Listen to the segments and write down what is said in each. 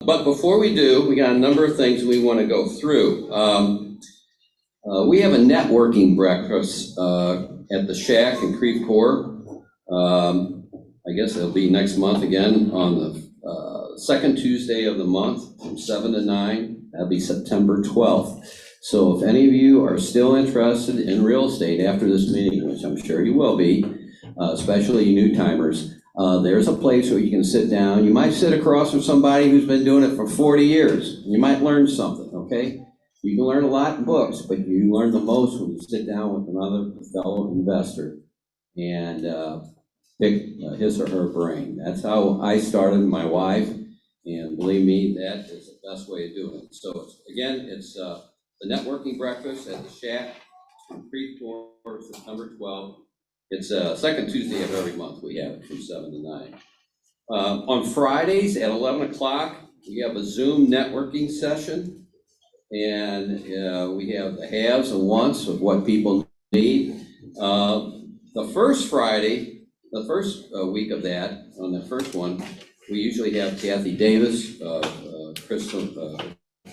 But before we do, we got a number of things we want to go through. We have a networking breakfast at the Shack in Creve Coeur. I guess it'll be next month again on the second Tuesday of the month from 7 to 9. That'll be September 12th. So if any of you are still interested in real estate after this meeting, which I'm sure you will be, especially you new timers, there's a place where you can sit down. You might sit across from somebody who's been doing it for 40 years. You might learn something, okay? You can learn a lot in books, but you learn the most when you sit down with another fellow investor and pick his or her brain. That's how I started, my wife, and believe me, that is the best way of doing it. So again, it's the networking breakfast at the Shack in Creve Coeur, September 12th. It's second Tuesday of every month. We have it from 7 to 9. On Fridays at 11 o'clock, we have a Zoom networking session, and we have the haves and wants of what people need. The first Friday, the first week of that, on the first one, we usually have Kathy Davis,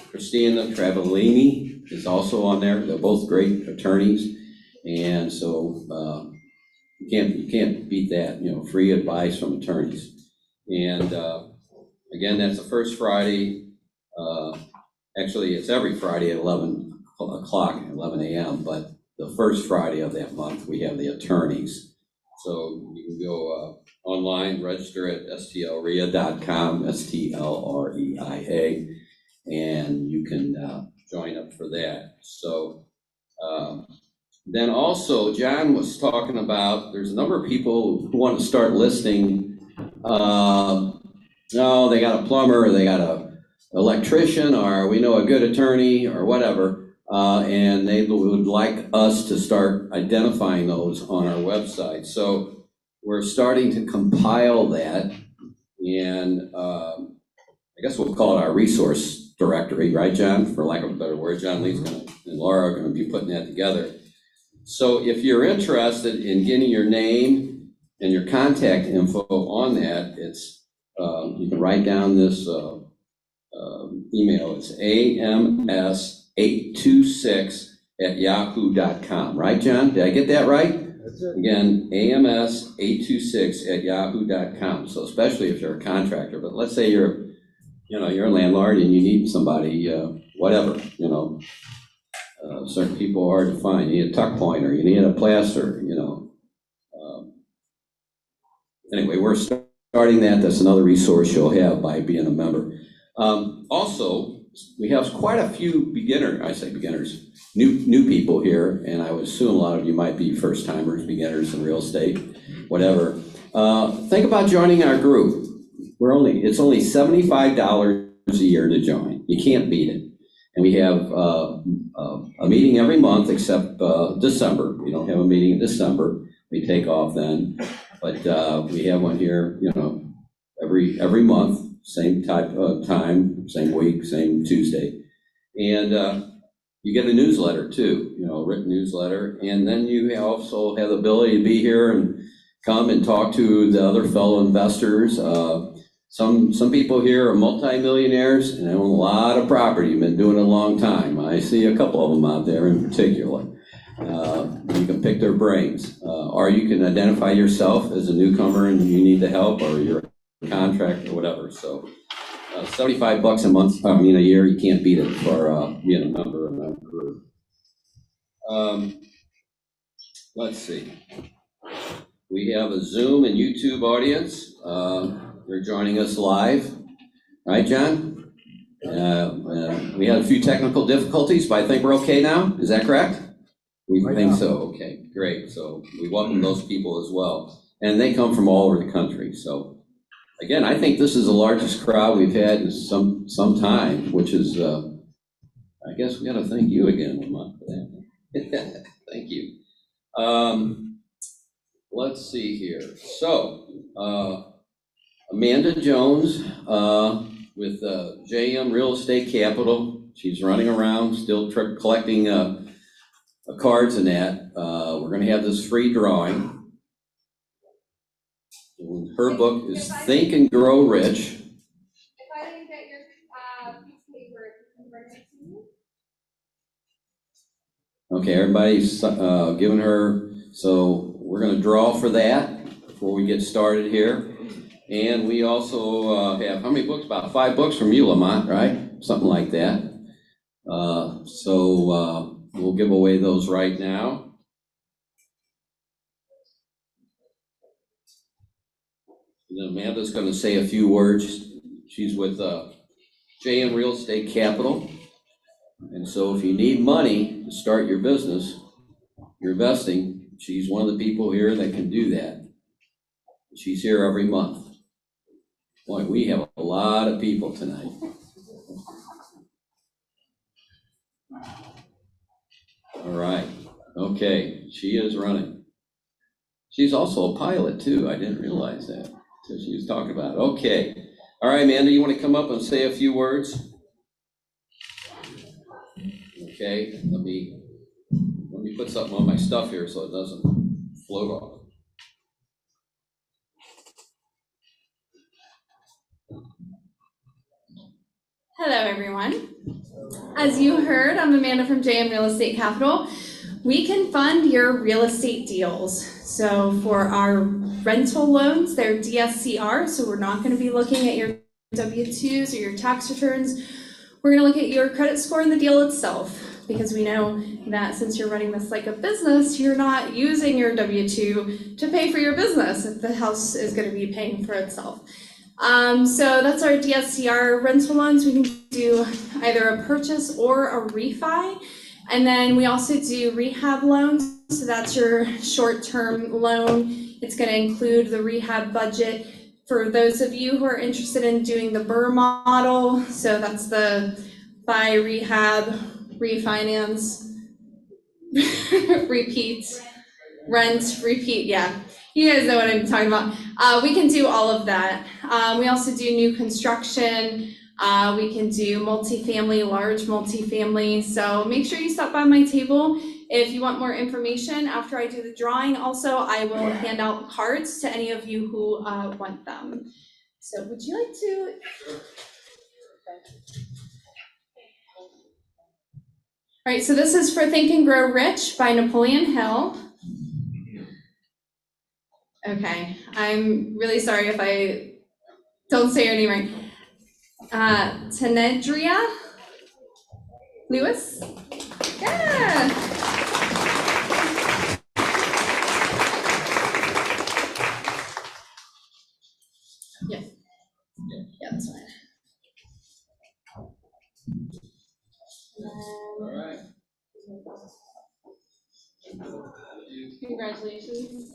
Christina Travellini is also on there. They're both great attorneys, and so you can't beat that. Free advice from attorneys. And again, that's the first Friday. Actually, it's every Friday at 11 o'clock, 11 a.m. But the first Friday of that month, we have the attorneys. So you can go online, register at stlreia.com, STLREIA, and you can join up for that. So then also, John was talking about, there's a number of people who want to start listing, they got a plumber, or they got a electrician, or we know a good attorney, or whatever, and they would like us to start identifying those on our website. So we're starting to compile that, and I guess we'll call it our resource directory, right, John? For lack of a better word, John Lee's and Laura are going to be putting that together. So if you're interested in getting your name and your contact info on that, it's you can write down this email. It's ams826@yahoo.com. Right, John? Did I get that right? That's it. Again, ams826@yahoo.com. So especially if you're a contractor, but let's say you're a landlord and you need somebody, whatever, certain people are hard to find. You need a tuck pointer, you need a plaster, Anyway, we're starting that. That's another resource you'll have by being a member. Also, we have quite a few beginners, new people here, and I would assume a lot of you might be first timers, beginners in real estate, whatever. Think about joining our group. It's only $75 a year to join. You can't beat it. And we have a meeting every month except December. We don't have a meeting in December. We take off then. But we have one here, every month, same type of time, same week, same Tuesday. And you get a newsletter too, a written newsletter. And then you also have the ability to be here and come and talk to the other fellow investors. Some people here are multimillionaires and own a lot of property, been doing it a long time. I see a couple of them out there in particular. You can pick their brains, or you can identify yourself as a newcomer and you need the help, or you're a contractor or whatever. So $75 a year, you can't beat it for being a member of that group. Let's see. We have a Zoom and YouTube audience. They're joining us live, right, John? We had a few technical difficulties, but I think we're okay now. Is that correct? We think so. Okay, great. So we welcome those people as well, and they come from all over the country. So again, I think this is the largest crowd we've had in some time, which is, I guess we got to thank you again, Lamont, for that. Thank you. Let's see here. So. Amanda Jones with JM Real Estate Capital. She's running around, still collecting cards and that. We're going to have this free drawing. Her book is Think and Grow Rich. Okay, everybody's giving her, so we're gonna draw for that before we get started here. And we also have, how many books? About 5 books from you, Lamont, right? Something like that. So we'll give away those right now. And then Amanda's gonna say a few words. She's with JM Real Estate Capital. And so if you need money to start your business, your investing, she's one of the people here that can do that. She's here every month. Boy, we have a lot of people tonight. All right, okay, she is running. She's also a pilot too, I didn't realize that. So she was talking about it. Okay, all right, Amanda, you want to come up and say a few words? Okay, let me put something on my stuff here so it doesn't float off. Hello, everyone. As you heard, I'm Amanda from JM Real Estate Capital. We can fund your real estate deals. So for our rental loans, they're DSCR, so we're not going to be looking at your W-2s or your tax returns. We're going to look at your credit score and the deal itself, because we know that since you're running this like a business, you're not using your W-2 to pay for your business if the house is going to be paying for itself. So that's our DSCR rental loans. We can do either a purchase or a refi. And then we also do rehab loans. So that's your short-term loan. It's going to include the rehab budget for those of you who are interested in doing the BRRRR model. So that's the buy, rehab, refinance, repeat, rent, repeat. Yeah. You guys know what I'm talking about. We can do all of that. We also do new construction. We can do multifamily, large multifamily. So make sure you stop by my table if you want more information after I do the drawing. Also, I will hand out cards to any of you who want them. So would you like to? All right, so this is for Think and Grow Rich by Napoleon Hill. Okay, I'm really sorry if I don't say your name right. Tenedria Lewis? Yeah. Yes. Yeah, that's fine. All right. Congratulations.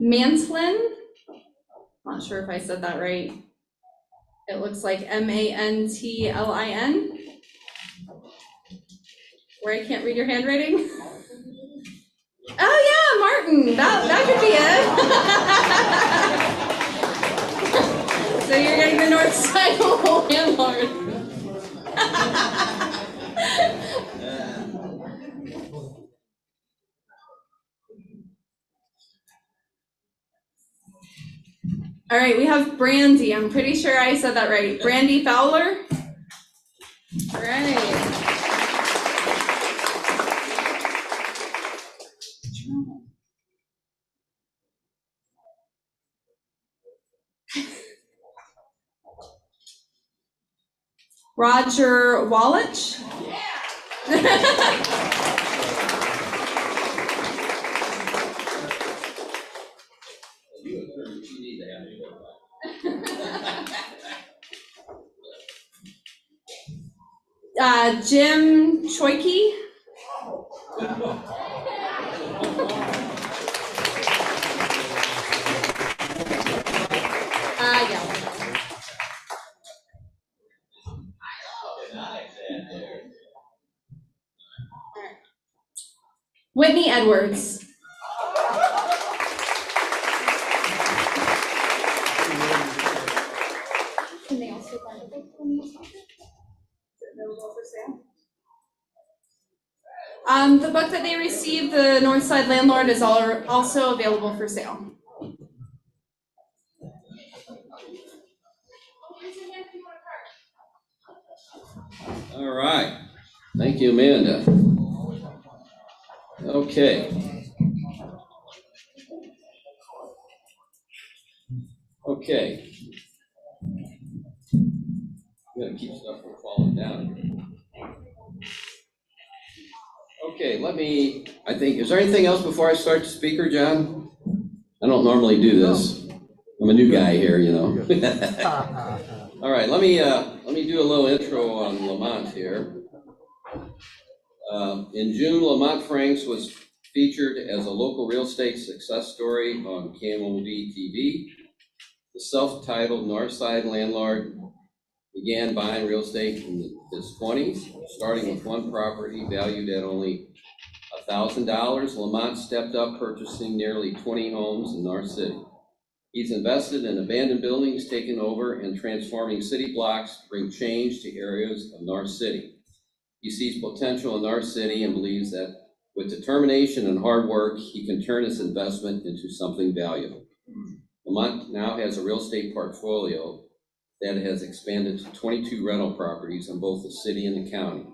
Mantlin, not sure if I said that right. It looks like Mantlin, where I can't read your handwriting. Oh yeah, Martin, that could be it. So you're getting the Northside Landlord. All right, we have Brandy. I'm pretty sure I said that right. Brandy Fowler. All right. Roger Wallach. Yeah. Jim Choiky. Yeah. Whitney Edwards. Can they also buy the book from this office? Is it available for sale? The book that they received, the Northside Landlord, is also available for sale. All right. Thank you, Amanda. Okay. Okay. We gotta keep stuff from falling down here. Okay, I think, is there anything else before I start the speaker, John? I don't normally do this. I'm a new guy here, you know. All right, let me do a little intro on Lamont here. In June, Lamont Franks was featured as a local real estate success story on KMOD TV. The self-titled Northside Landlord began buying real estate in his 20s, starting with one property valued at only $1,000. Lamont stepped up, purchasing nearly 20 homes in North City. He's invested in abandoned buildings, taking over and transforming city blocks to bring change to areas of North City. He sees potential in North City and believes that with determination and hard work, he can turn his investment into something valuable. Lamont now has a real estate portfolio that has expanded to 22 rental properties in both the city and the county.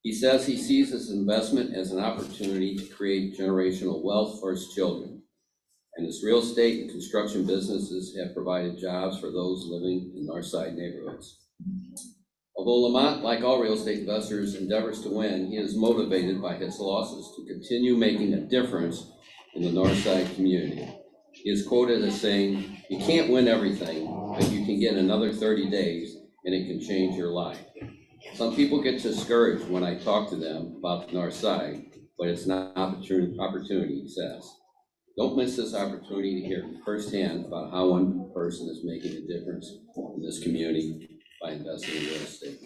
He says he sees this investment as an opportunity to create generational wealth for his children. And his real estate and construction businesses have provided jobs for those living in Northside neighborhoods. Although Lamont, like all real estate investors, endeavors to win, he is motivated by his losses to continue making a difference in the Northside community. He is quoted as saying, "You can't win everything, but you can get another 30 days and it can change your life." Some people get discouraged when I talk to them about the North Side, but it's an opportunity, he says. Don't miss this opportunity to hear firsthand about how one person is making a difference in this community by investing in real estate.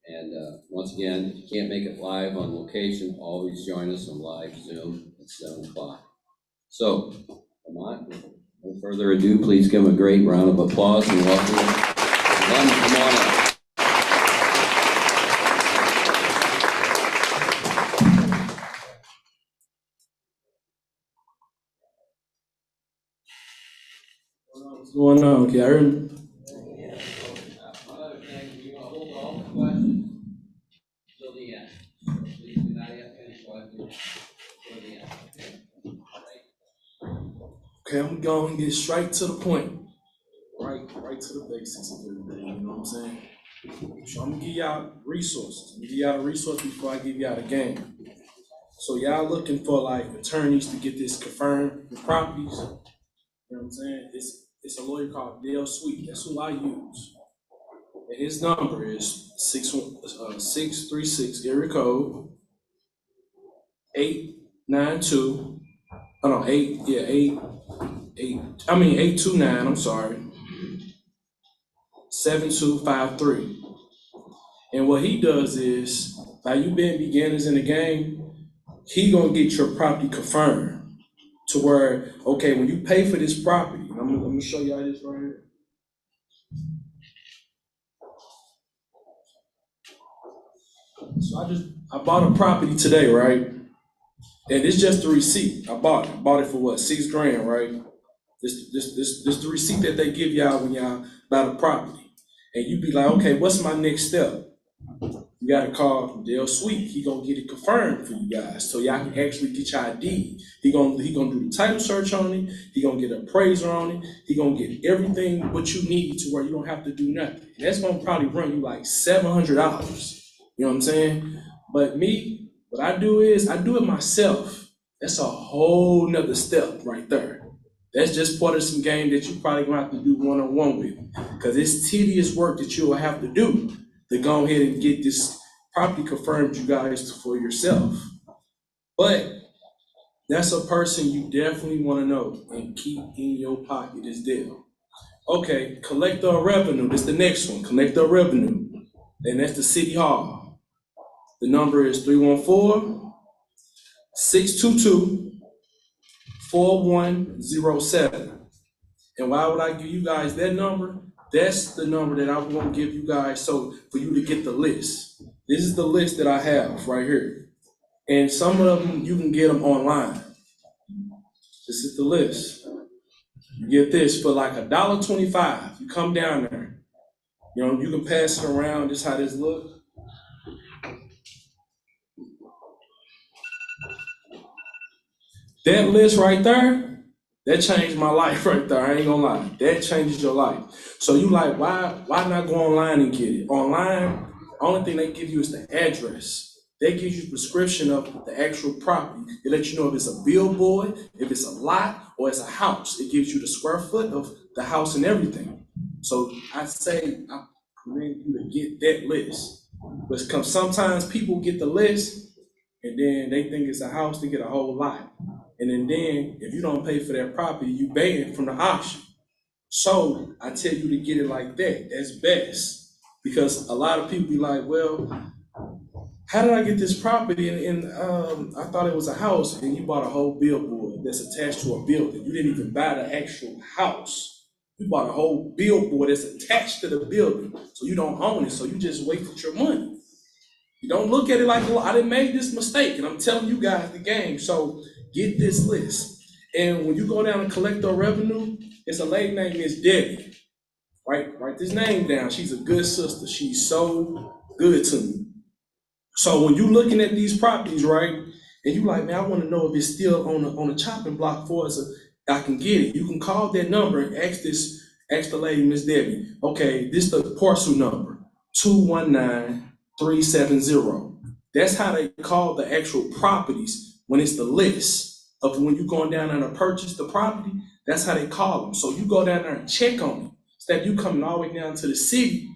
And once again, if you can't make it live on location, always join us on live Zoom at 7 o'clock. So, Lamont, with no further ado, please give him a great round of applause and welcome him. Come on up. What's going on? Can you hear me? Another thing, you want to hold all the questions till the end. Please do not ask any questions till the end. Okay, I'm going to get straight to the point. Right to the basics of everything, you know what I'm saying? So I'm gonna give y'all resources. I'm gonna give y'all a resource before I give y'all the game. So y'all looking for like attorneys to get this confirmed with properties. You know what I'm saying? It's a lawyer called Dale Sweet. That's who I use. And his number is 636 area code 829. I'm sorry. 7253. And what he does is, by you being beginners in the game, he gonna get your property confirmed to where, okay, when you pay for this property, I'm gonna show y'all this right here. So I bought a property today, right? And it's just the receipt. I bought it for what, $6,000, right? This the receipt that they give y'all when y'all buy the property. And you be like, okay, what's my next step? You gotta call Dale Sweet. He gonna get it confirmed for you guys, so y'all can actually get your ID. He gonna do the title search on it. He gonna get an appraiser on it. He gonna get everything what you need to where you don't have to do nothing. And that's gonna probably run you like $700. You know what I'm saying? But me, what I do is I do it myself. That's a whole nother step right there. That's just part of some game that you probably gonna have to do one-on-one with, because it's tedious work that you'll have to do to go ahead and get this property confirmed you guys for yourself. But that's a person you definitely want to know and keep in your pocket is Dale. Okay, collector of revenue, that's the next one, collector of revenue. And that's the City Hall. The number is 314-622-4107. And why would I give you guys that number? That's the number that I want to give you guys so for you to get the list. This is the list that I have right here. And some of them, you can get them online. This is the list. You get this for like $1.25. You come down there. You know, you can pass it around. This how this look. That list right there, that changed my life right there. I ain't gonna lie. That changes your life. So you like, why not go online and get it? Online, only thing they give you is the address. They give you a prescription of the actual property. It lets you know if it's a billboard, if it's a lot, or it's a house. It gives you the square foot of the house and everything. So I say, I recommend you to get that list. Because sometimes people get the list and then they think it's a house, they get a whole lot. And then if you don't pay for that property, you banned from the auction. So I tell you to get it like that. That's best. Because a lot of people be like, well, how did I get this property? And I thought it was a house, and you bought a whole billboard that's attached to a building. You didn't even buy the actual house. You bought a whole billboard that's attached to the building. So you don't own it, so you just wasted your money. You don't look at it like, well, I didn't make this mistake, and I'm telling you guys the game. So get this list. And when you go down and collect our revenue, it's a lady named Miss Debbie. Write this name down. She's a good sister. She's so good to me. So when you're looking at these properties, right, and you like, man, I want to know if it's still on the chopping block for us, I can get it. You can call that number and ask the lady, Miss Debbie, okay, this is the parcel number, 219370. That's how they call the actual properties when it's the list of when you're going down there to purchase the property. That's how they call them. So you go down there and check on it. Instead of you coming all the way down to the city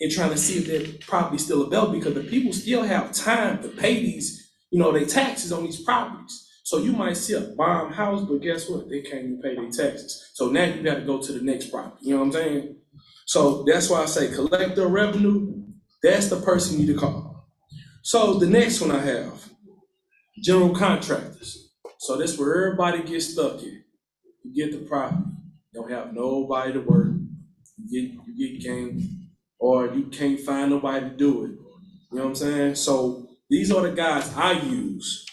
and trying to see if that property's still available, because the people still have time to pay these, their taxes on these properties. So you might see a bomb house, but guess what? They can't even pay their taxes. So now you got to go to the next property. You know what I'm saying? So that's why I say collect the revenue. That's the person you need to call. So the next one I have, general contractors. So that's where everybody gets stuck in. You get the property, you don't have nobody to work. You get game, or you can't find nobody to do it. You know what I'm saying? So these are the guys I use.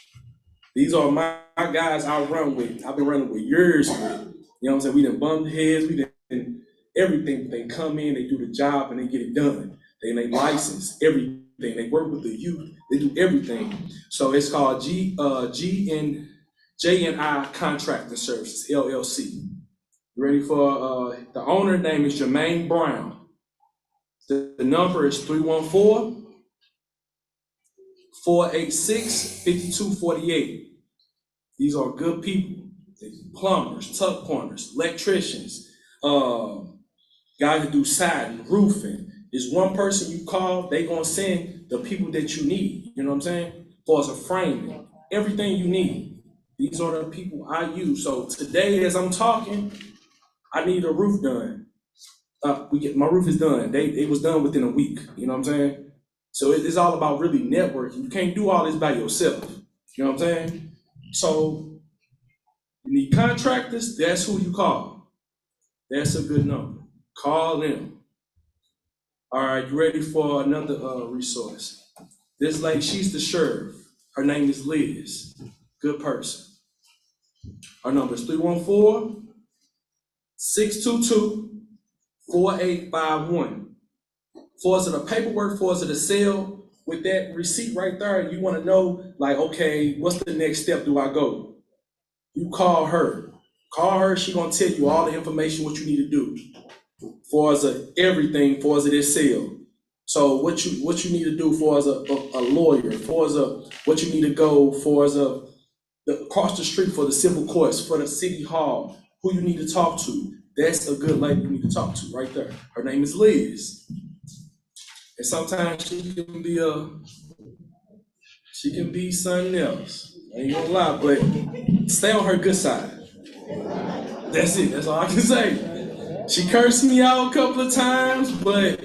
These are my guys I run with. I've been running with years with. You know what I'm saying? We done bumped heads, we done everything. They come in, they do the job, and they get it done. They license everything. They work with the youth. They do everything. So it's called J&I Contracting Services, LLC. You ready for the owner name is Jermaine Brown. The number is 314-486-5248. These are good people. Plumbers, tuck pointers, electricians, guys that do siding, roofing. There's one person you call, they gonna send the people that you need. You know what I'm saying? For as a framing, everything you need. These are the people I use. So today, as I'm talking, I need a roof done. My roof is done. It was done within a week. You know what I'm saying? So it's all about really networking. You can't do all this by yourself. You know what I'm saying? So you need contractors. That's who you call. That's a good number. Call them. All right, you ready for another resource? This lady, she's the sheriff. Her name is Liz. Good person. Her number is 314-622-4851. For us to the paperwork, for us to the sale, with that receipt right there, you want to know, like, okay, what's the next step? Do I go? You call her. Call her. She gonna tell you all the information what you need to do. For us everything, for us this sale. So what you need to do for us a lawyer, for us what you need to go for us across the street for the civil courts, for the city hall, who you need to talk to. That's a good lady you need to talk to right there. Her name is Liz. And sometimes she can be something else. I ain't gonna lie, but stay on her good side. That's it. That's all I can say. She cursed me out a couple of times, but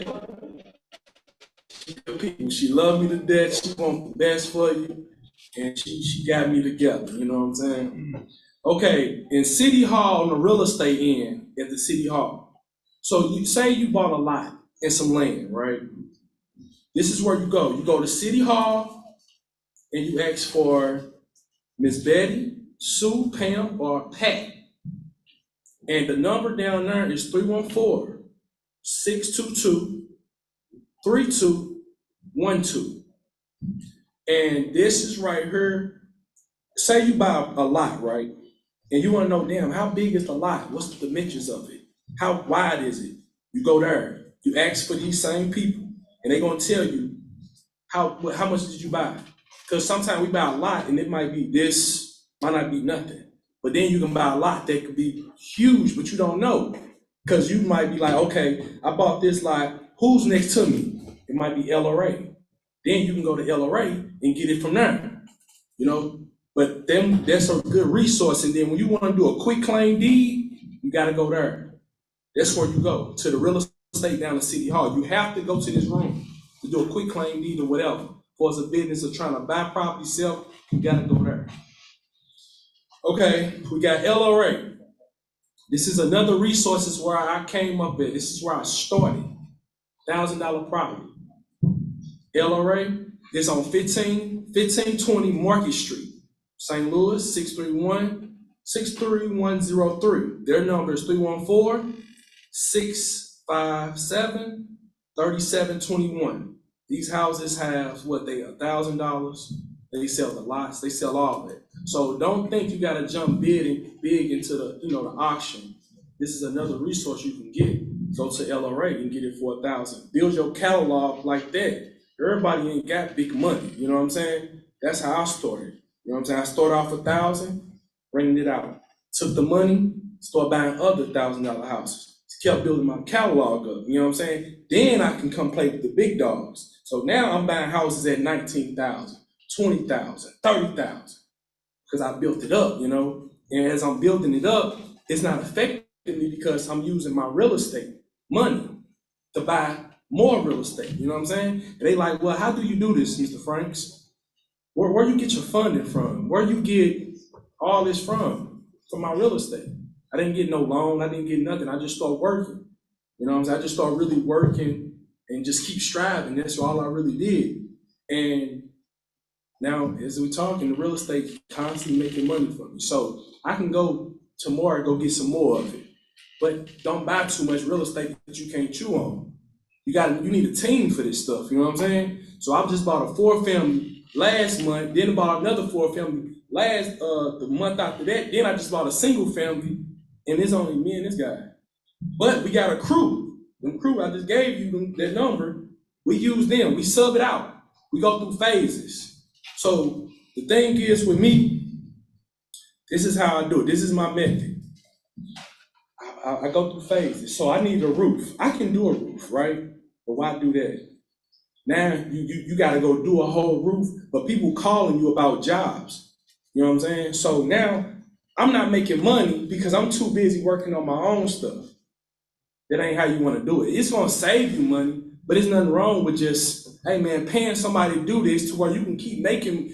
she loved me to death. She wants the best for you, and she got me together. You know what I'm saying? Okay, in City Hall, on the real estate end at the City Hall. So you say you bought a lot and some land, right? This is where you go. You go to City Hall and you ask for Miss Betty, Sue, Pam, or Pat. And the number down there is 314-622-3212. And this is right here. Say you buy a lot, right? And you wanna know, damn, how big is the lot? What's the dimensions of it? How wide is it? You go there, you ask for these same people, and they're gonna tell you how much did you buy? Because sometimes we buy a lot and it might be this, might not be nothing. But then you can buy a lot that could be huge, but you don't know. Because you might be like, okay, I bought this lot, who's next to me? It might be LRA. Then you can go to LRA and get it from there, you know? But that's a good resource. And then when you want to do a quick claim deed, you got to go there. That's where you go, to the real estate down at City Hall. You have to go to this room to do a quick claim deed or whatever. For as a business of trying to buy property, sell, you got to go there. Okay, we got LRA. This is another resource where I came up at. This is where I started. $1,000 property. LRA is on 1520 Market Street, St. Louis, 631-63103. Their number is 314-657-3721. These houses have $1,000. They sell the lots, they sell all of it. So don't think you gotta jump big into the auction. This is another resource you can get. Go to LRA and get it for $1,000. Build your catalog like that. Everybody ain't got big money, you know what I'm saying? That's how I started. You know what I'm saying? I started off $1,000, bringing it out. Took the money, started buying other $1,000 houses. Kept building my catalog up, you know what I'm saying? Then I can come play with the big dogs. So now I'm buying houses at $19,000, $20,000, $30,000. Because I built it up, you know? And as I'm building it up, it's not affecting me because I'm using my real estate money to buy more real estate, you know what I'm saying? And they like, well, how do you do this, Mr. Franks? Where you get your funding from? Where you get all this from my real estate? I didn't get no loan, I didn't get nothing. I just started working, you know what I'm saying? I just started really working and just keep striving. That's all I really did. And now, as we talking, the real estate constantly making money for me. So I can go tomorrow, go get some more of it. But don't buy too much real estate that you can't chew on. You need a team for this stuff, you know what I'm saying? So I just bought a 4-family last month, then bought another 4-family the month after that, then I just bought a single family, and it's only me and this guy. But we got a crew. The crew I just gave you that number, we use them, we sub it out. We go through phases. So the thing is with me, this is how I do it. This is my method. I go through phases. So I need a roof. I can do a roof, right? But why do that? Now you got to go do a whole roof, but people calling you about jobs. You know what I'm saying? So now I'm not making money because I'm too busy working on my own stuff. That ain't how you want to do it. It's going to save you money, but there's nothing wrong with just, hey man, paying somebody to do this to where you can keep making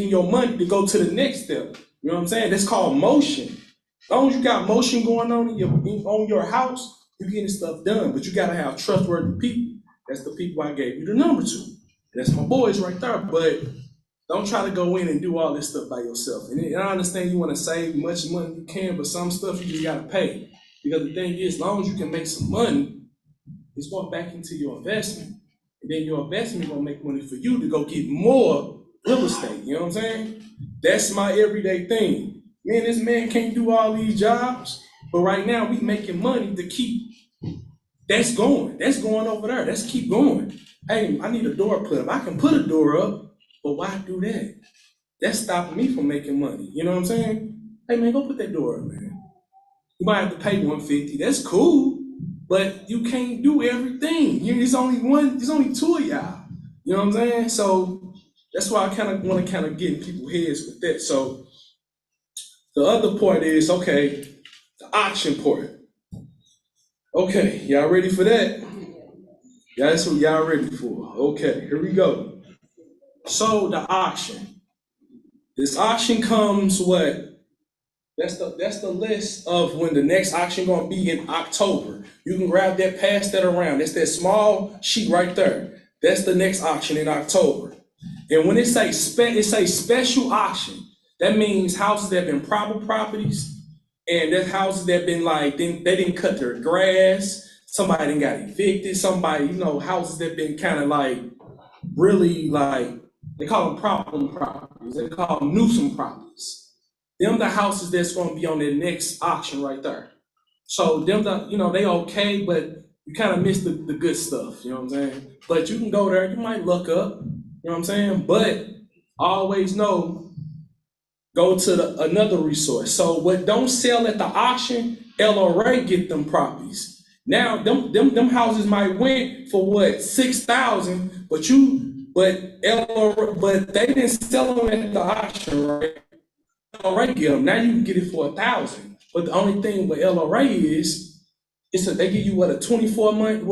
your money to go to the next step. You know what I'm saying? That's called motion. As long as you got motion going on on your house, you're getting stuff done. But you got to have trustworthy people. That's the people I gave you the number to. That's my boys right there. But don't try to go in and do all this stuff by yourself. And I understand you want to save much money you can, but some stuff you just got to pay. Because the thing is, as long as you can make some money, it's going back into your investment. And then your investment is going to make money for you to go get more real estate. You know what I'm saying? That's my everyday thing. Man, this man can't do all these jobs, but right now we making money to keep. That's going over there. Let's keep going. Hey, I need a door put up. I can put a door up, but why do that? That's stopping me from making money. You know what I'm saying? Hey man, go put that door up, man. You might have to pay $150. That's cool, but you can't do everything. There's only two of y'all. You know what I'm saying? So that's why I kind of want to get in people's heads with that. So the other part is, okay, the auction part. Okay, y'all ready for that? Yeah, that's what y'all ready for. Okay, here we go. So the auction. This auction comes what? That's the list of when the next auction gonna be in October. You can grab that, pass that around. That's that small sheet right there. That's the next auction in October. And when it say special auction, that means houses that have been private properties And there's houses that been like, they didn't cut their grass, somebody done got evicted, somebody, houses that been kind of like, really like, they call them problem properties, they call them nuisance properties. Them the houses that's gonna be on the next auction right there. So them they okay, but you kind of miss the good stuff, you know what I'm saying? But you can go there, you might look up, you know what I'm saying? But always know, go to another resource. So what don't sell at the auction, LRA get them properties. Now them houses might went for what, 6,000, but they didn't sell them at the auction, right? LRA get them. Now you can get it for 1,000. But the only thing with LRA is they give you what, a 24-month,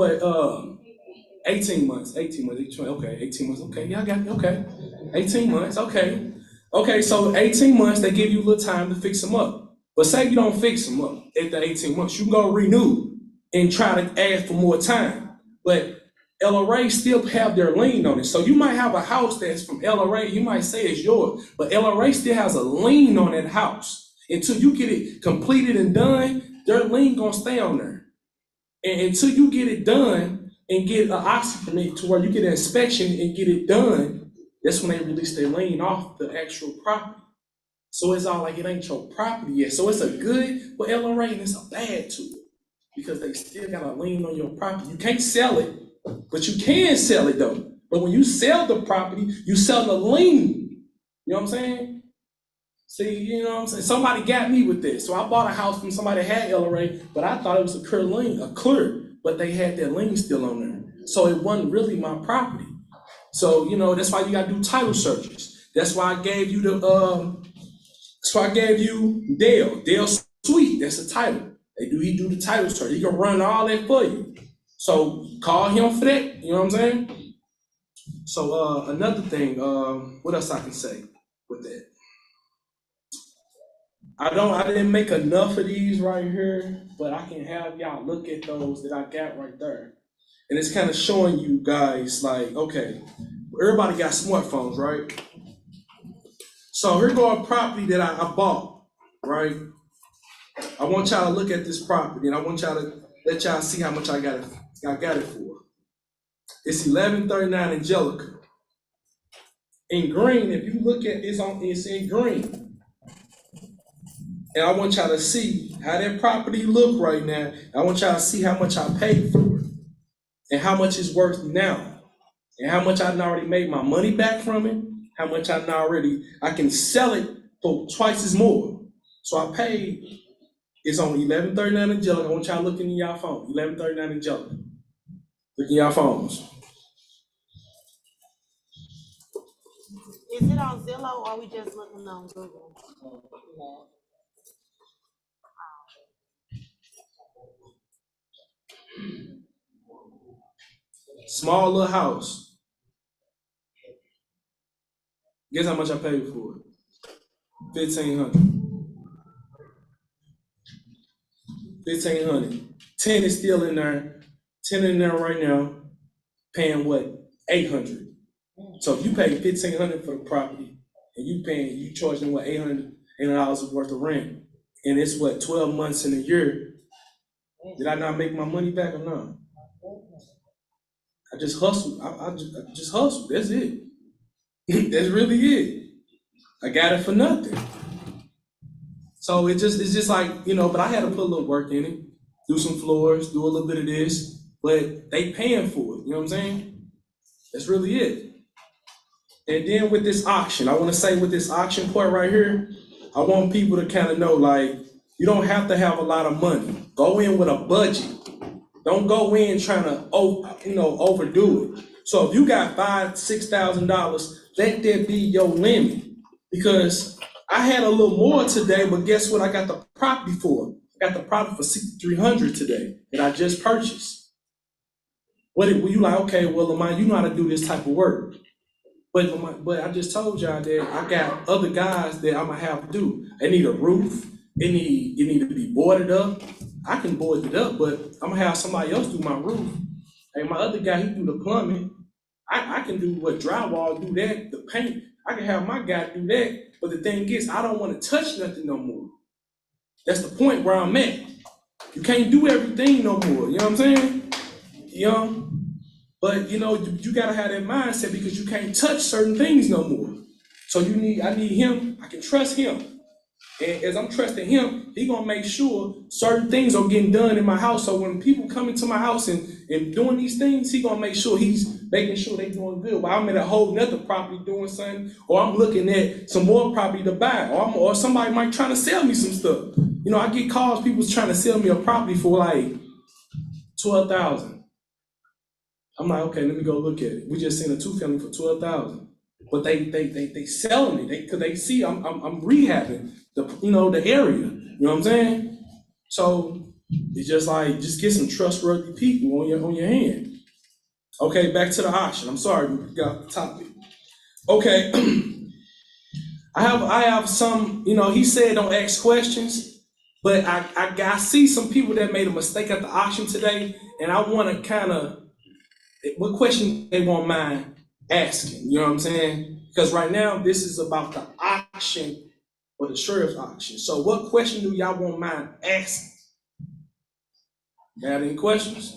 18 months, okay, 18 months, okay, yeah, I got it, okay. 18 months, okay. Okay, so 18 months, they give you a little time to fix them up. But say you don't fix them up at the 18 months, you can go renew and try to ask for more time. But LRA still have their lien on it. So you might have a house that's from LRA, you might say it's yours, but LRA still has a lien on that house. Until you get it completed and done, their lien gonna stay on there. And until you get it done and get an occupancy permit to where you get an inspection and get it done, that's when they release their lien off the actual property. So it's all like it ain't your property yet. So it's a good for LRA and it's a bad to it because they still got a lien on your property. You can't sell it, but you can sell it though. But when you sell the property, you sell the lien. You know what I'm saying? See, you know what I'm saying? Somebody got me with this. So I bought a house from somebody that had LRA, but I thought it was a clear lien, but they had that lien still on there. So it wasn't really my property. So, that's why you gotta do title searches. That's why I gave you Dale Sweet, that's the title. He do the title search. He can run all that for you. So call him for that, you know what I'm saying? So another thing, what else I can say with that? I didn't make enough of these right here, but I can have y'all look at those that I got right there. And it's kind of showing you guys like, okay, everybody got smartphones, right? So here go a property that I bought, right? I want y'all to look at this property and I want y'all to let y'all see how much I got it for. It's 1139 Angelica. In green, if you look at it's in green. And I want y'all to see how that property look right now. I want y'all to see how much I paid for it and how much it's worth now and how much I already made my money back from it, how much I can sell it for twice as more. So I paid, it's on 1139 Angelica. I want y'all looking in y'all phone, 1139 Angelica. Look in y'all phones. Is it on Zillow or are we just looking on Google? Small little house. Guess how much I paid for it? $1,500. $1,500. 10 is still in there. 10 in there right now. Paying what? $800. So if you pay $1,500 for the property and you charging what, $800 worth of rent, and it's what, 12 months in a year. Did I not make my money back or not? I just hustled. I just hustled. That's it. That's really it. I got it for nothing. So it's just like, but I had to put a little work in it, do some floors, do a little bit of this, but they paying for it. You know what I'm saying? That's really it. And then with this auction, I want to say with this auction part right here, I want people to kind of know, like, you don't have to have a lot of money. Go in with a budget. Don't go in trying to overdo it. So if you got $5,000-$6,000, let that be your limit. Because I had a little more today, but guess what I got the property for? I got the property for $6,300 today that I just purchased. Well, you like, okay, well, Lamont, you know how to do this type of work. But I just told y'all that I got other guys that I'm gonna have to do. They need a roof. It need to be boarded up. I can board it up, but I'm gonna have somebody else do my roof. And my other guy, he do the plumbing. I can do what drywall, do that, the paint. I can have my guy do that. But the thing is, I don't want to touch nothing no more. That's the point where I'm at. You can't do everything no more, you know what I'm saying? You know, but you know, you gotta have that mindset because you can't touch certain things no more. So I need him, I can trust him. And as I'm trusting him, he gonna make sure certain things are getting done in my house. So when people come into my house and doing these things, he gonna make sure he's making sure they doing good. While I'm at a whole nother property doing something, or I'm looking at some more property to buy, or somebody might try to sell me some stuff. You know, I get calls, people's trying to sell me a property for like $12,000. I'm like, okay, let me go look at it. We just seen a 2-family for $12,000. But they selling it because they see I'm rehabbing the area. You know what I'm saying? So it's just like just get some trustworthy people on your hand. Okay, back to the auction. I'm sorry, we got the topic. Okay, I have some. He said don't ask questions, but I see some people that made a mistake at the auction today, and I want to kind of what question they won't mind asking. You know what I'm saying? Because right now this is about the auction or the sheriff's auction. So what question do y'all won't mind asking? Got any questions?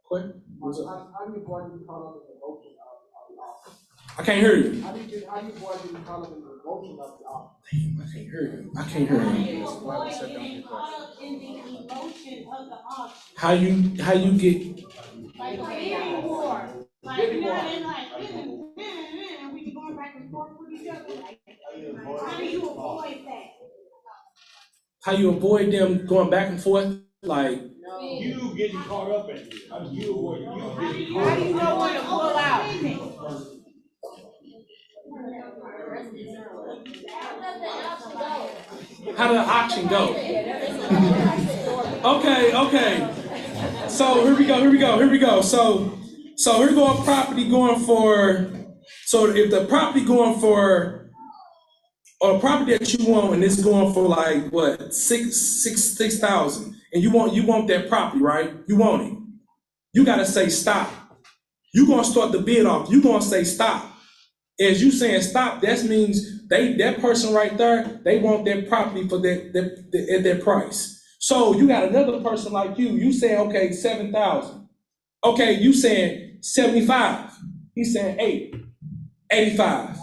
What's up? How do you avoid being caught up in the emotion of the auction? I can't hear you. How do you avoid being caught up in the emotion of the auction? Damn, I can't hear you. I can't hear you. Avoid getting caught up in the emotion of the auction. How you get? Like a bidding war. Like, you know, they're like, we be going back and forth with each other. Like, how do you avoid that? How you avoid them going back and forth? Like you getting caught up in it. How do you avoid you getting caught How up? do you know when to pull out? how did the auction go? Okay. So here we go. So here go a property going for. So if the property going for, or a property that you want and it's going for like what 6,000, and you want that property, right? You want it. You gotta say stop. You gonna start the bid off. You gonna say stop. As you saying stop, that means that person right there, they want that property for that at that price. So you got another person like you saying, okay, 7,000. Okay, you saying 75. He's saying 8, 85,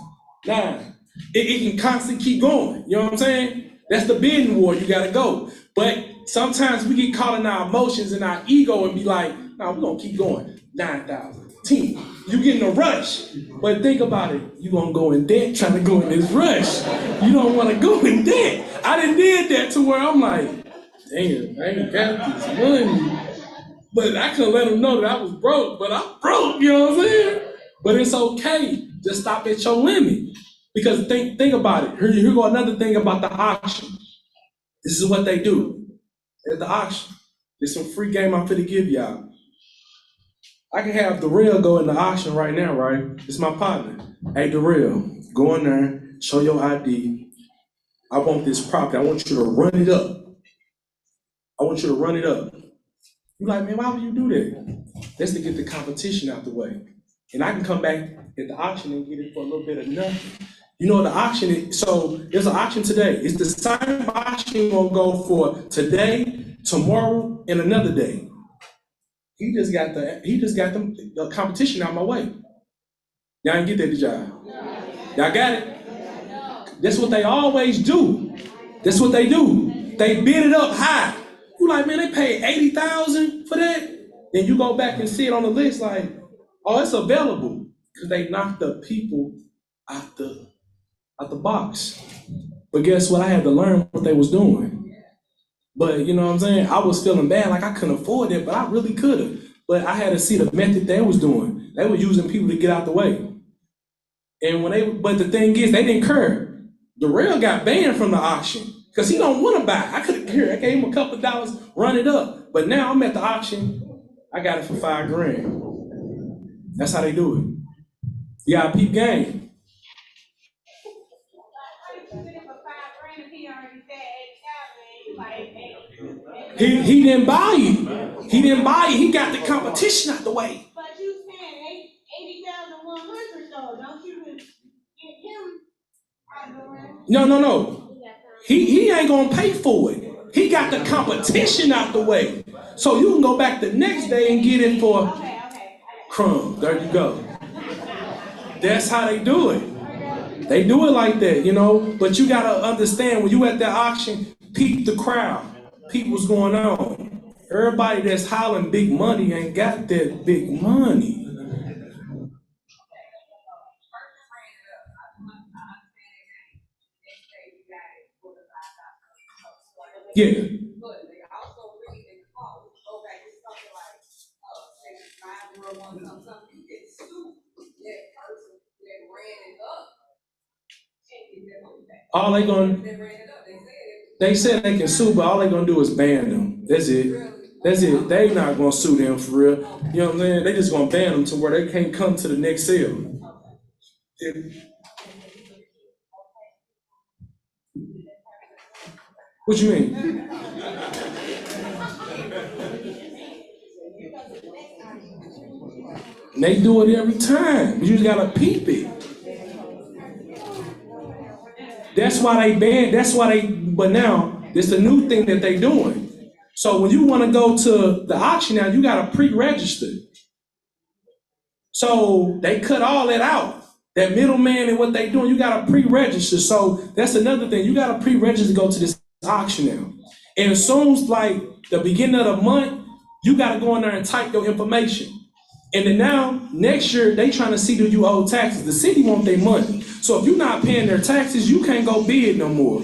9. It can constantly keep going. You know what I'm saying? That's the bidding war. You gotta go. But sometimes we get caught in our emotions and our ego and be like, no, we're gonna keep going. 9,000, 10. You get in a rush. But think about it. You're gonna go in debt trying to go in this rush. You don't wanna go in debt. I done did that to where I'm like, damn, I ain't got this money. But I couldn't let them know that I was broke, but I'm broke, you know what I'm saying? But it's okay. Just stop at your limit. Because think about it. Here go another thing about the auction. This is what they do at the auction. There's some free game I'm finna give y'all. I can have Darrell go in the auction right now, right? It's my partner. Hey, Darrell, go in there, show your ID. I want this property. I want you to run it up. You're like, man, why would you do that? That's to get the competition out the way. And I can come back at the auction and get it for a little bit of nothing. You know, the auction is, so there's an auction today. It's the same auction gonna go for today, tomorrow, and another day. He just got the competition out my way. Y'all didn't get that, did y'all? Y'all got it? That's what they always do. That's what they do. They bid it up high. You like, man, they paid $80,000 for that? Then you go back and see it on the list like, oh, it's available. Because they knocked the people out the box. But guess what? I had to learn what they was doing. But you know what I'm saying? I was feeling bad, like I couldn't afford it, but I really could have. But I had to see the method they was doing. They were using people to get out the way. And but the thing is, they didn't care. Darrell got banned from the auction because he don't want to buy. I gave him a couple of dollars, run it up. But now I'm at the auction, I got it for $5,000. That's how they do it. You gotta peep game. He didn't buy it. He got the competition out the way. But you saying 80,100 though, don't you get him out of the way? No. He ain't gonna pay for it. He got the competition out the way. So you can go back the next day and get it for crumbs. There you go. That's how they do it. They do it like that, you know. But you gotta understand, when you at that auction, peep the crowd. Peep what's going on. Everybody that's hollering big money ain't got that big money. Yeah. All they said they can sue, but all they gonna do is ban them. That's it. That's it. They not gonna sue them for real. You know what I'm saying? They just gonna ban them to where they can't come to the next sale. Yeah. What you mean? They do it every time. You just gotta peep it. That's why but now, it's the new thing that they doing. So when you wanna go to the auction now, you gotta pre-register. So they cut all that out. That middleman and what they doing, you gotta pre-register. So that's another thing. You gotta pre-register to go to this auction now. And as soon as like the beginning of the month, you gotta go in there and type your information. And then now, next year, they trying to see do you owe taxes. The city want their money. So if you're not paying their taxes, you can't go bid no more.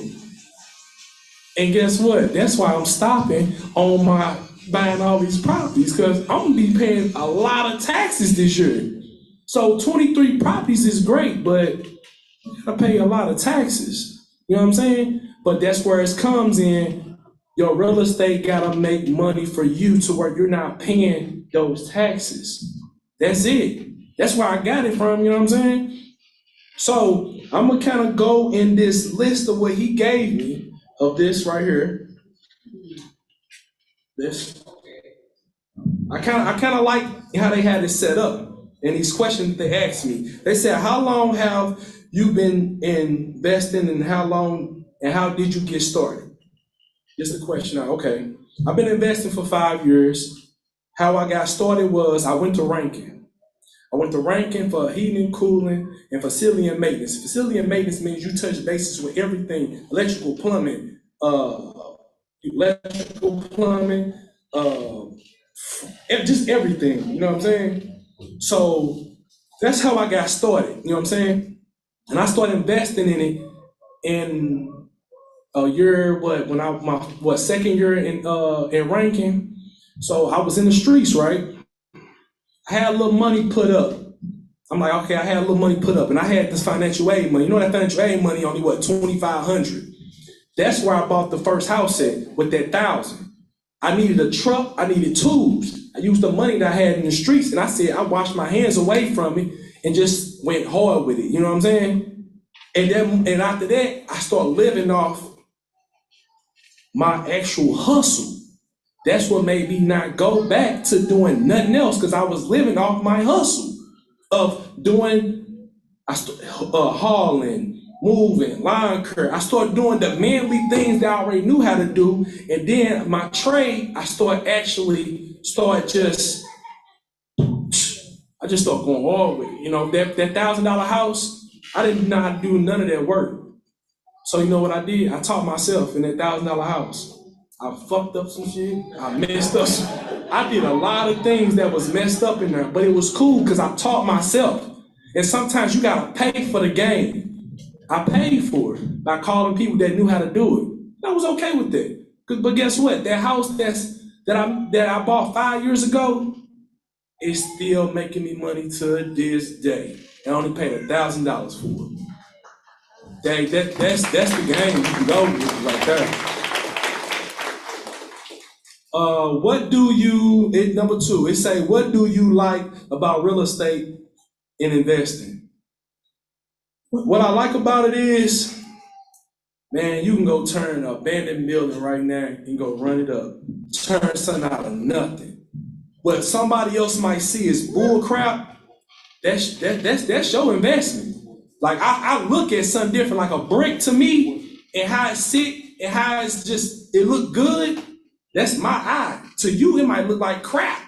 And guess what? That's why I'm stopping on my buying all these properties, because I'm gonna be paying a lot of taxes this year. So 23 properties is great, but you gotta pay a lot of taxes. You know what I'm saying? But that's where it comes in. Your real estate gotta make money for you to where you're not paying those taxes. That's it. That's where I got it from, you know what I'm saying? So I'm gonna kind of go in this list of what he gave me of this right here. This. I kind of like how they had it set up. And these questions they asked me. They said, how long have you been investing, and how did you get started? Just a question. Okay. I've been investing for 5 years. How I got started was I went to Rankin. I went to Rankin for heating and cooling and facility and maintenance. Facility and maintenance means you touch bases with everything: electrical, plumbing, just everything. You know what I'm saying? So that's how I got started. You know what I'm saying? And I started investing in it in a year. When my second year in Rankin. So I was in the streets, right? I had a little money put up. I'm like, okay, I had a little money put up, and I had this financial aid money. You know that financial aid money only $2,500. That's where I bought the first house at with that $1,000. I needed a truck. I needed tools. I used the money that I had in the streets, and I said I washed my hands away from it and just went hard with it. You know what I'm saying? And after that, I started living off my actual hustle. That's what made me not go back to doing nothing else, because I was living off my hustle of doing, hauling, moving, lawn care. I started doing the manly things that I already knew how to do. And then my trade, I just started going all with it. You know, that $1,000 house, I didn't know how to do none of that work. So you know what I did? I taught myself in that $1,000 house. I fucked up some shit. I messed up I did a lot of things that was messed up in there, but it was cool because I taught myself. And sometimes you gotta pay for the game. I paid for it by calling people that knew how to do it. I was okay with that. But guess what? That house that I bought 5 years ago is still making me money to this day. I only paid $1,000 for it. That's the game you can go with right there. Number 2, it say, what do you like about real estate and investing? What I like about it is, man, you can go turn an abandoned building right now and go run it up. Turn something out of nothing. What somebody else might see is bull crap, that's your investment. Like I look at something different. Like a brick to me and how it sit and how it's just, it look good, that's my eye. To you, it might look like crap.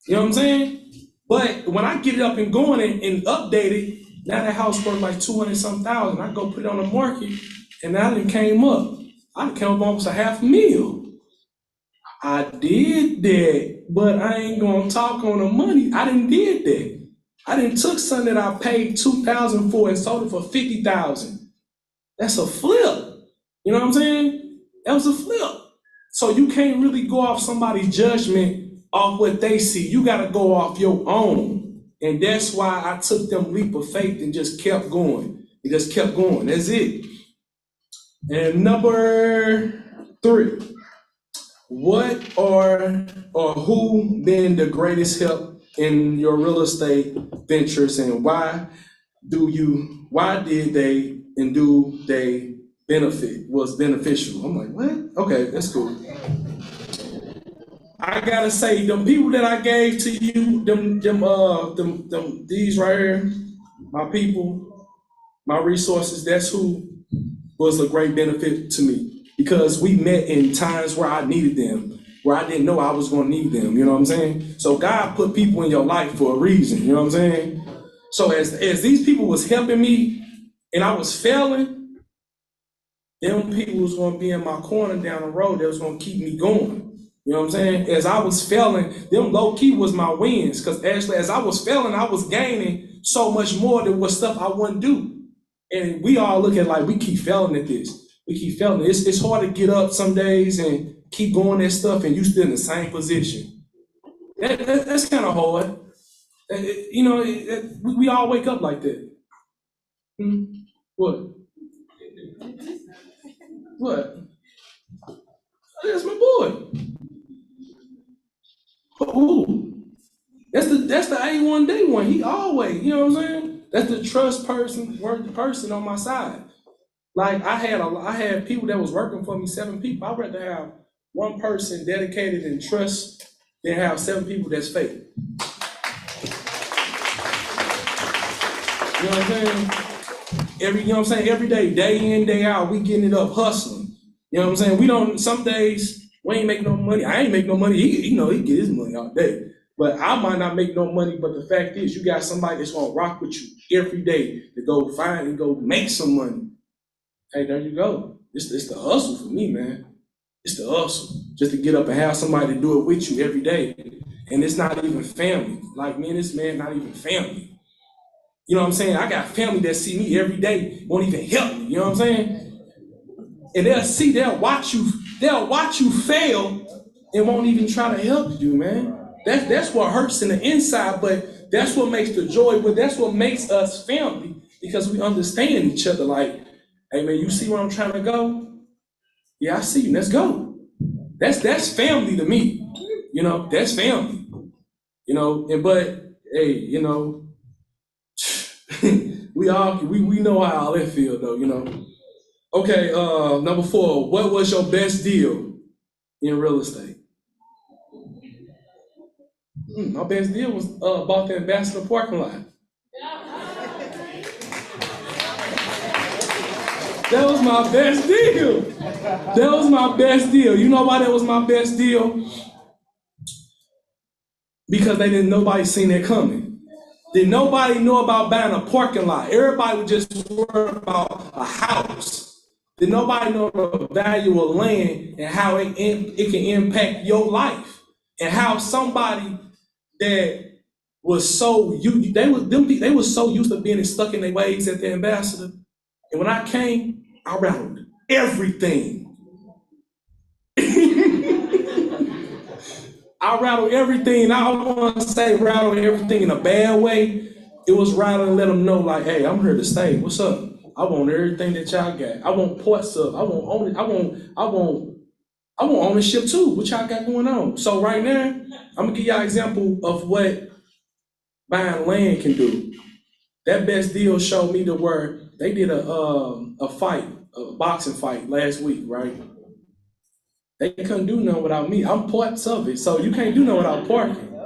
You know what I'm saying? But when I get it up and going and update it, now that house worth like 200-some-thousand. I go put it on the market, and now it came up. I came up almost $500,000. I did that, but I ain't gonna talk on the money. I didn't did that. I didn't took something that I paid $2,000 for and sold it for $50,000. That's a flip. You know what I'm saying? That was a flip. So you can't really go off somebody's judgment off what they see. You gotta go off your own. And that's why I took them leap of faith and just kept going. It just kept going. That's it. And number 3. What or who been the greatest help in your real estate ventures, and why did they and do they was beneficial? I'm like, what? Okay, that's cool. I gotta say, them people that I gave to you, these right here, my people, my resources, that's who was a great benefit to me. Because we met in times where I needed them, where I didn't know I was gonna need them, you know what I'm saying? So God put people in your life for a reason, you know what I'm saying? So as these people was helping me and I was failing, them people was gonna be in my corner down the road that was gonna keep me going. You know what I'm saying? As I was failing, them low-key was my wins, because actually as I was failing, I was gaining so much more than what stuff I wouldn't do. And we all look at like, we keep failing at this. We keep failing. It's hard to get up some days and keep going that stuff and you still in the same position. That's kind of hard. You know, we all wake up like that. What? What? That's my boy. Ooh. That's the A1 day one. He always, you know what I'm saying? That's the trust person, worthy person on my side. Like I had people that was working for me, 7 people. I'd rather have one person dedicated and trust than have 7 people that's fake. You know what I'm saying? You know what I'm saying? Every day in, day out, we getting it up, hustling. You know what I'm saying? Some days we ain't make no money. I ain't make no money. He get his money all day. But I might not make no money, but the fact is you got somebody that's gonna rock with you every day to go find and go make some money. Hey, there you go. It's the hustle for me, man. It's the hustle. Just to get up and have somebody to do it with you every day. And it's not even family. Like me and this man, not even family. You know what I'm saying? I got family that see me every day, won't even help me. You know what I'm saying? And they'll watch you fail and won't even try to help you, man. That's what hurts in the inside, but that's what makes the joy, but that's what makes us family, because we understand each other. Like, hey man, you see where I'm trying to go? Yeah, I see you. Let's go. That's family to me. You know, that's family. You know, but hey, you know, we know how all that feel though, you know. Okay, number 4, what was your best deal in real estate? My best deal was bought the Ambassador parking lot. That was my best deal. That was my best deal. You know why that was my best deal? Because nobody seen that coming. Did nobody know about buying a parking lot? Everybody was just worried about a house. Did nobody know the value of land and how it can impact your life? And how somebody that was they were so used to being stuck in their ways at the Ambassador. And when I came, I rattled everything. I rattled everything. I don't want to say rattled everything in a bad way. It was rattle and let them know, like, hey, I'm here to stay. What's up? I want everything that y'all got. I want parts of. I want ownership too. What y'all got going on? So right now, I'm gonna give y'all an example of what buying land can do. That best deal showed me to where they did a boxing fight last week, right? They couldn't do nothing without me. I'm parts of it, so you can't do nothing without parking.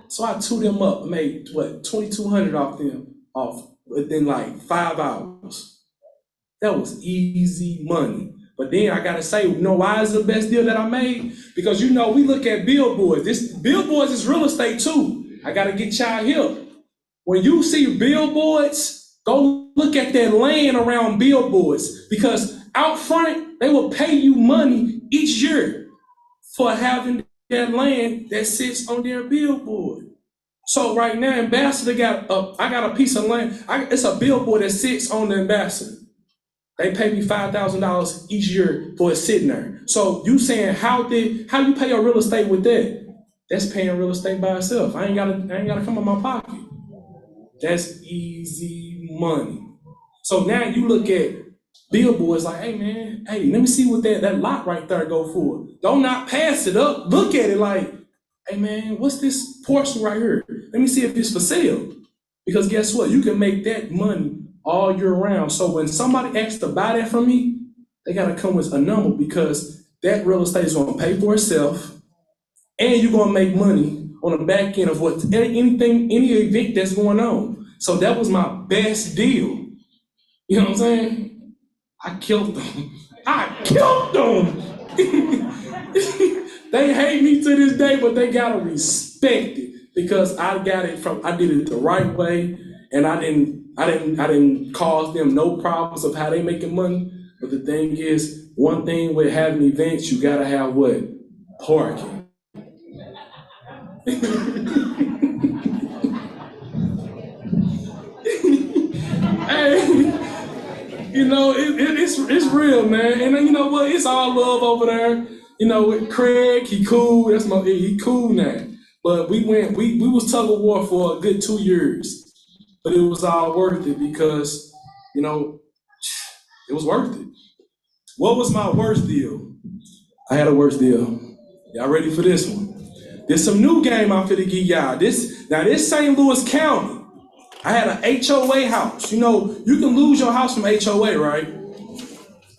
So I tore them up, made $2,200 off them within like 5 hours. That was easy money. But then I gotta say, you know why is the best deal that I made? Because we look at billboards. Billboards is real estate too. I gotta get y'all here. When you see billboards, go look at that land around billboards, because out front, they will pay you money each year for having that land that sits on their billboard. So right now, Ambassador I got a piece of land. It's a billboard that sits on the Ambassador. They pay me $5,000 each year for it sitting there. So you saying how you pay your real estate with that? That's paying real estate by itself. I ain't gotta come out my pocket. That's easy money. So now you look at billboards like, hey man, let me see what that lot right there go for. Don't not pass it up. Look at it like, hey man, what's this portion right here? Let me see if it's for sale. Because guess what? You can make that money all year round. So when somebody asks to buy that from me, they gotta come with a number, because that real estate is gonna pay for itself, and you're gonna make money on the back end of any event that's going on. So that was my best deal. You know what I'm saying? I killed them. They hate me to this day, but they gotta respect it, because I did it the right way, and I didn't cause them no problems of how they making money. But the thing is, one thing with having events, you gotta have what? Parking. Hey, it's real, man. And you know what? It's all love over there. With Craig, he cool. He cool now. But we was tug of war for a good 2 years. But it was all worth it, because, it was worth it. What was my worst deal? I had a worst deal. Y'all ready for this one? There's some new game I'm finna give y'all. This St. Louis County. I had an HOA house. You can lose your house from HOA, right?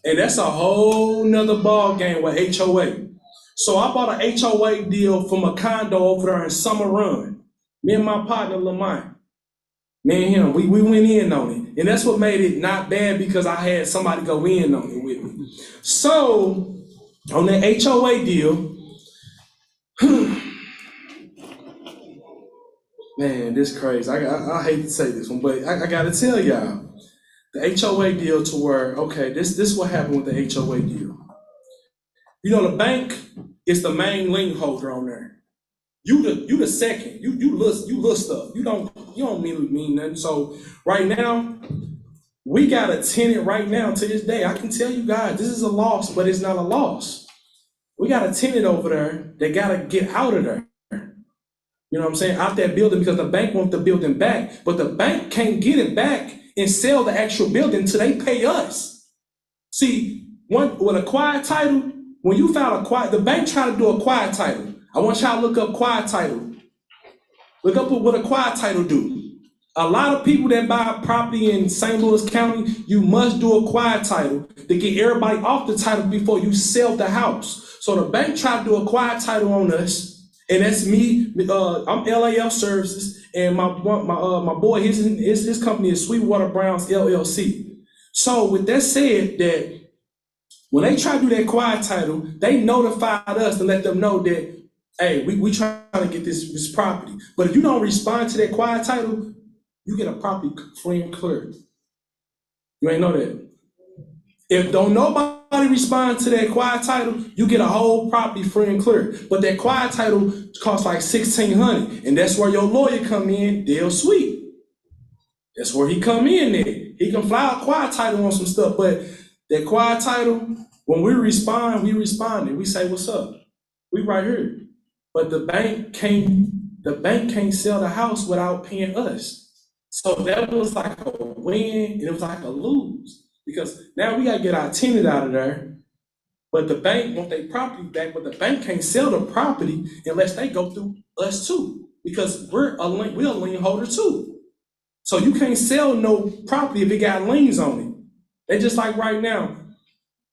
And that's a whole nother ball game with HOA. So I bought an HOA deal from a condo over there in Summer Run. Me and my partner, Lamont. Me and him, we went in on it. And that's what made it not bad, because I had somebody go in on it with me. So, on that HOA deal, man, this crazy. I hate to say this one, but I gotta tell y'all. The HOA deal to where, okay, this what happened with the HOA deal. The bank is the main lien holder on there. You the second. You list stuff. You don't mean nothing. So right now, we got a tenant right now to this day. I can tell you guys, this is a loss, but it's not a loss. We got a tenant over there that gotta get out of there. You know what I'm saying? Out that building, because the bank wants the building back, but the bank can't get it back and sell the actual building until they pay us. See, with a quiet title, when you file the bank try to do a quiet title. I want y'all to look up quiet title. Look up what a quiet title do. A lot of people that buy property in St. Louis County, you must do a quiet title to get everybody off the title before you sell the house. So the bank tried to do a quiet title on us. And that's me. I'm LAL Services, and my boy, his company is Sweetwater Browns LLC. So with that said, that when they try to do that quiet title, they notified us to let them know that, hey, we trying to get this property. But if you don't respond to that quiet title, you get a property free and clear. You ain't know that. If don't nobody respond to that quiet title, you get a whole property free and clear. But that quiet title costs like $1,600, and that's where your lawyer come in, Dale Sweet. That's where he come in there. He can file a quiet title on some stuff, but that quiet title, when we respond, we respond and we say, what's up? We right here. But the bank can't sell the house without paying us. So that was like a win, and it was like a lose. Because now we gotta get our tenant out of there, but the bank want their property back, but the bank can't sell the property unless they go through us too, because we're a lien holder too. So you can't sell no property if it got liens on it. They just like right now,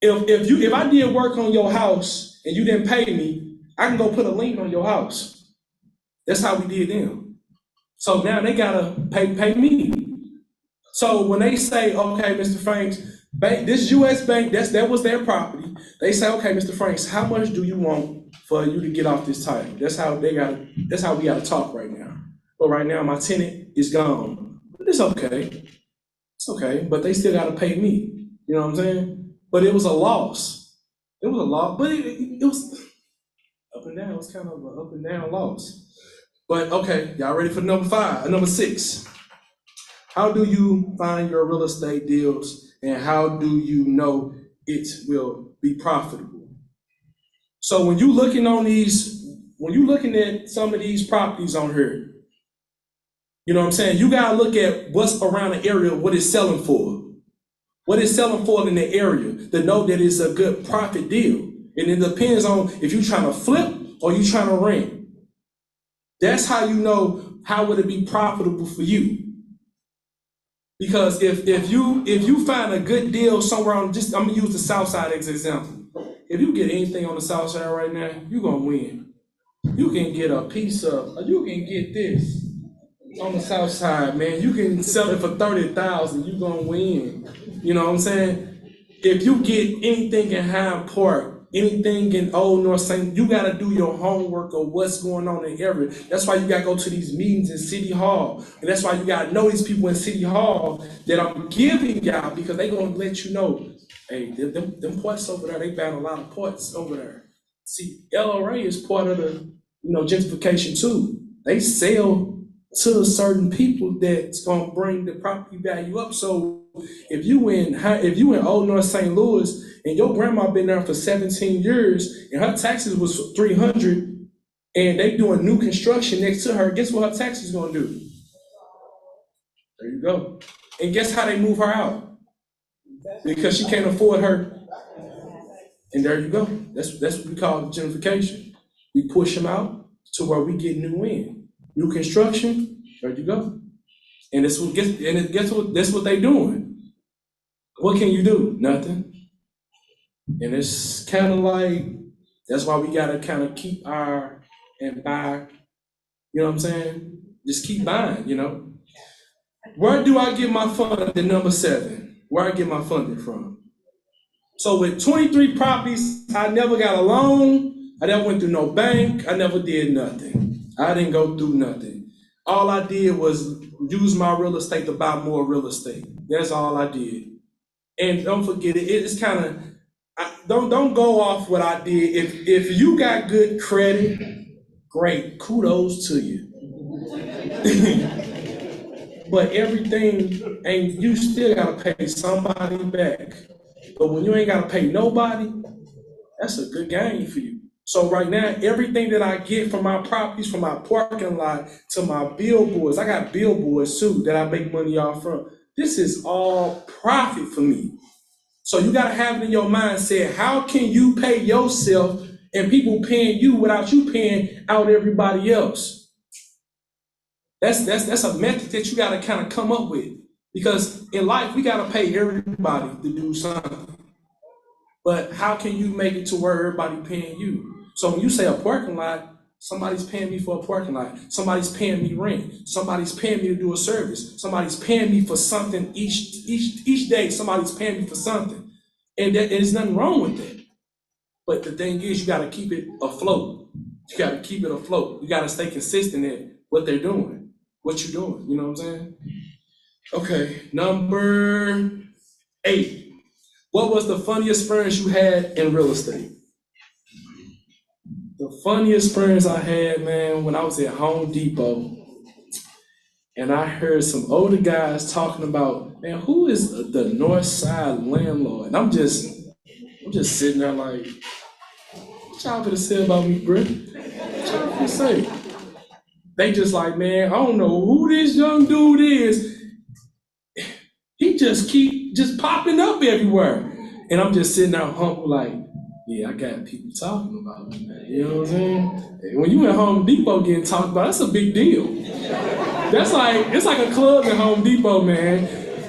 if I did work on your house and you didn't pay me, I can go put a lien on your house. That's how we did them. So now they gotta pay me. So when they say, okay, Mr. Franks, bank, this US bank, that was their property. They say, okay, Mr. Franks, how much do you want for you to get off this title? That's how we gotta talk right now. But right now, my tenant is gone. It's okay. It's okay, but they still gotta pay me. You know what I'm saying? But it was a loss. It was a loss, but it was up and down. It was kind of an up and down loss. But okay, y'all ready for number 6? How do you find your real estate deals, and how do you know it will be profitable? So when you're looking at some of these properties on here, you know what I'm saying? You gotta look at what's around the area, what it's selling for. What it's selling for in the area to know that it's a good profit deal. And it depends on if you're trying to flip or you're trying to rent. That's how you know how would it be profitable for you. Because if you find a good deal somewhere on, I'm gonna use the South Side as an example. If you get anything on the South Side right now, you're gonna win. You can get a piece of, you can get this on the South Side, man. You can sell it for 30,000. You're gonna win. You know what I'm saying? If you get anything in Hyde Park, anything in Old North St., you gotta do your homework of what's going on in the area. That's why you gotta go to these meetings in City Hall. And that's why you gotta know these people in City Hall that I'm giving y'all, because they gonna let you know, hey, them ports over there, they ban a lot of ports over there. See, LRA is part of the, gentrification too. They sell to certain people that's gonna bring the property value up. So if you in Old North St. Louis and your grandma been there for 17 years and her taxes was 300 and they doing new construction next to her, guess what her taxes gonna do? There you go. And guess how they move her out? Because she can't afford her. And there you go. That's what we call gentrification. We push them out to where we get new in. New construction, there you go. And that's what they doing. What can you do? Nothing. And it's kind of like, that's why we gotta kind of keep and buy, you know what I'm saying? Just keep buying, Where do I get my funding, number 7? Where I get my funding from? So with 23 properties, I never got a loan. I never went through no bank. I never did nothing. I didn't go through nothing. All I did was use my real estate to buy more real estate. That's all I did. And don't forget it. It's kind of, don't go off what I did. If you got good credit, great, kudos to you. But everything, and you still gotta pay somebody back. But when you ain't gotta pay nobody, that's a good game for you. So right now, everything that I get from my properties, from my parking lot to my billboards, I got billboards too that I make money off from. This is all profit for me. So you gotta have it in your mindset, how can you pay yourself and people paying you without you paying out everybody else? That's a method that you gotta kind of come up with. Because in life, we gotta pay everybody to do something. But how can you make it to where everybody paying you? So when you say a parking lot, somebody's paying me for a parking lot. Somebody's paying me rent. Somebody's paying me to do a service. Somebody's paying me for something each day. Somebody's paying me for something. And there's nothing wrong with that. But the thing is, you gotta keep it afloat. You gotta keep it afloat. You gotta stay consistent at what they're doing, what you're doing. You know what I'm saying? Okay, number 8. What was the funniest experience you had in real estate? The funniest experience I had, man, when I was at Home Depot, and I heard some older guys talking about, man, who is the Northside Landlord? And I'm just sitting there like, what y'all gonna say about me, bro? What y'all gonna say? They just like, man, I don't know who this young dude is. He just keep popping up everywhere. And I'm just sitting there humble like, yeah, I got people talking about me, man. You know what I'm saying? And when you at Home Depot getting talked about, that's a big deal. It's like a club at Home Depot, man.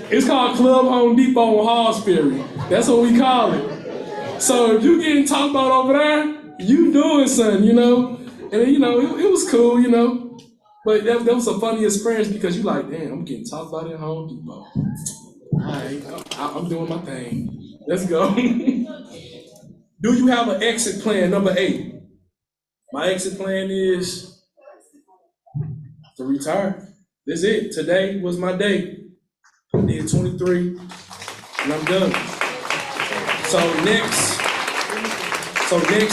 It's called Club Home Depot on Hallsbury. That's what we call it. So if you getting talked about over there, you doing something, And it was cool, But that was a funny experience because you like, damn, I'm getting talked about at Home Depot. Alright, I'm doing my thing. Let's go. Do you have an exit plan? Number 8. My exit plan is to retire. That's it. Today was my day. I did 23, and I'm done. So next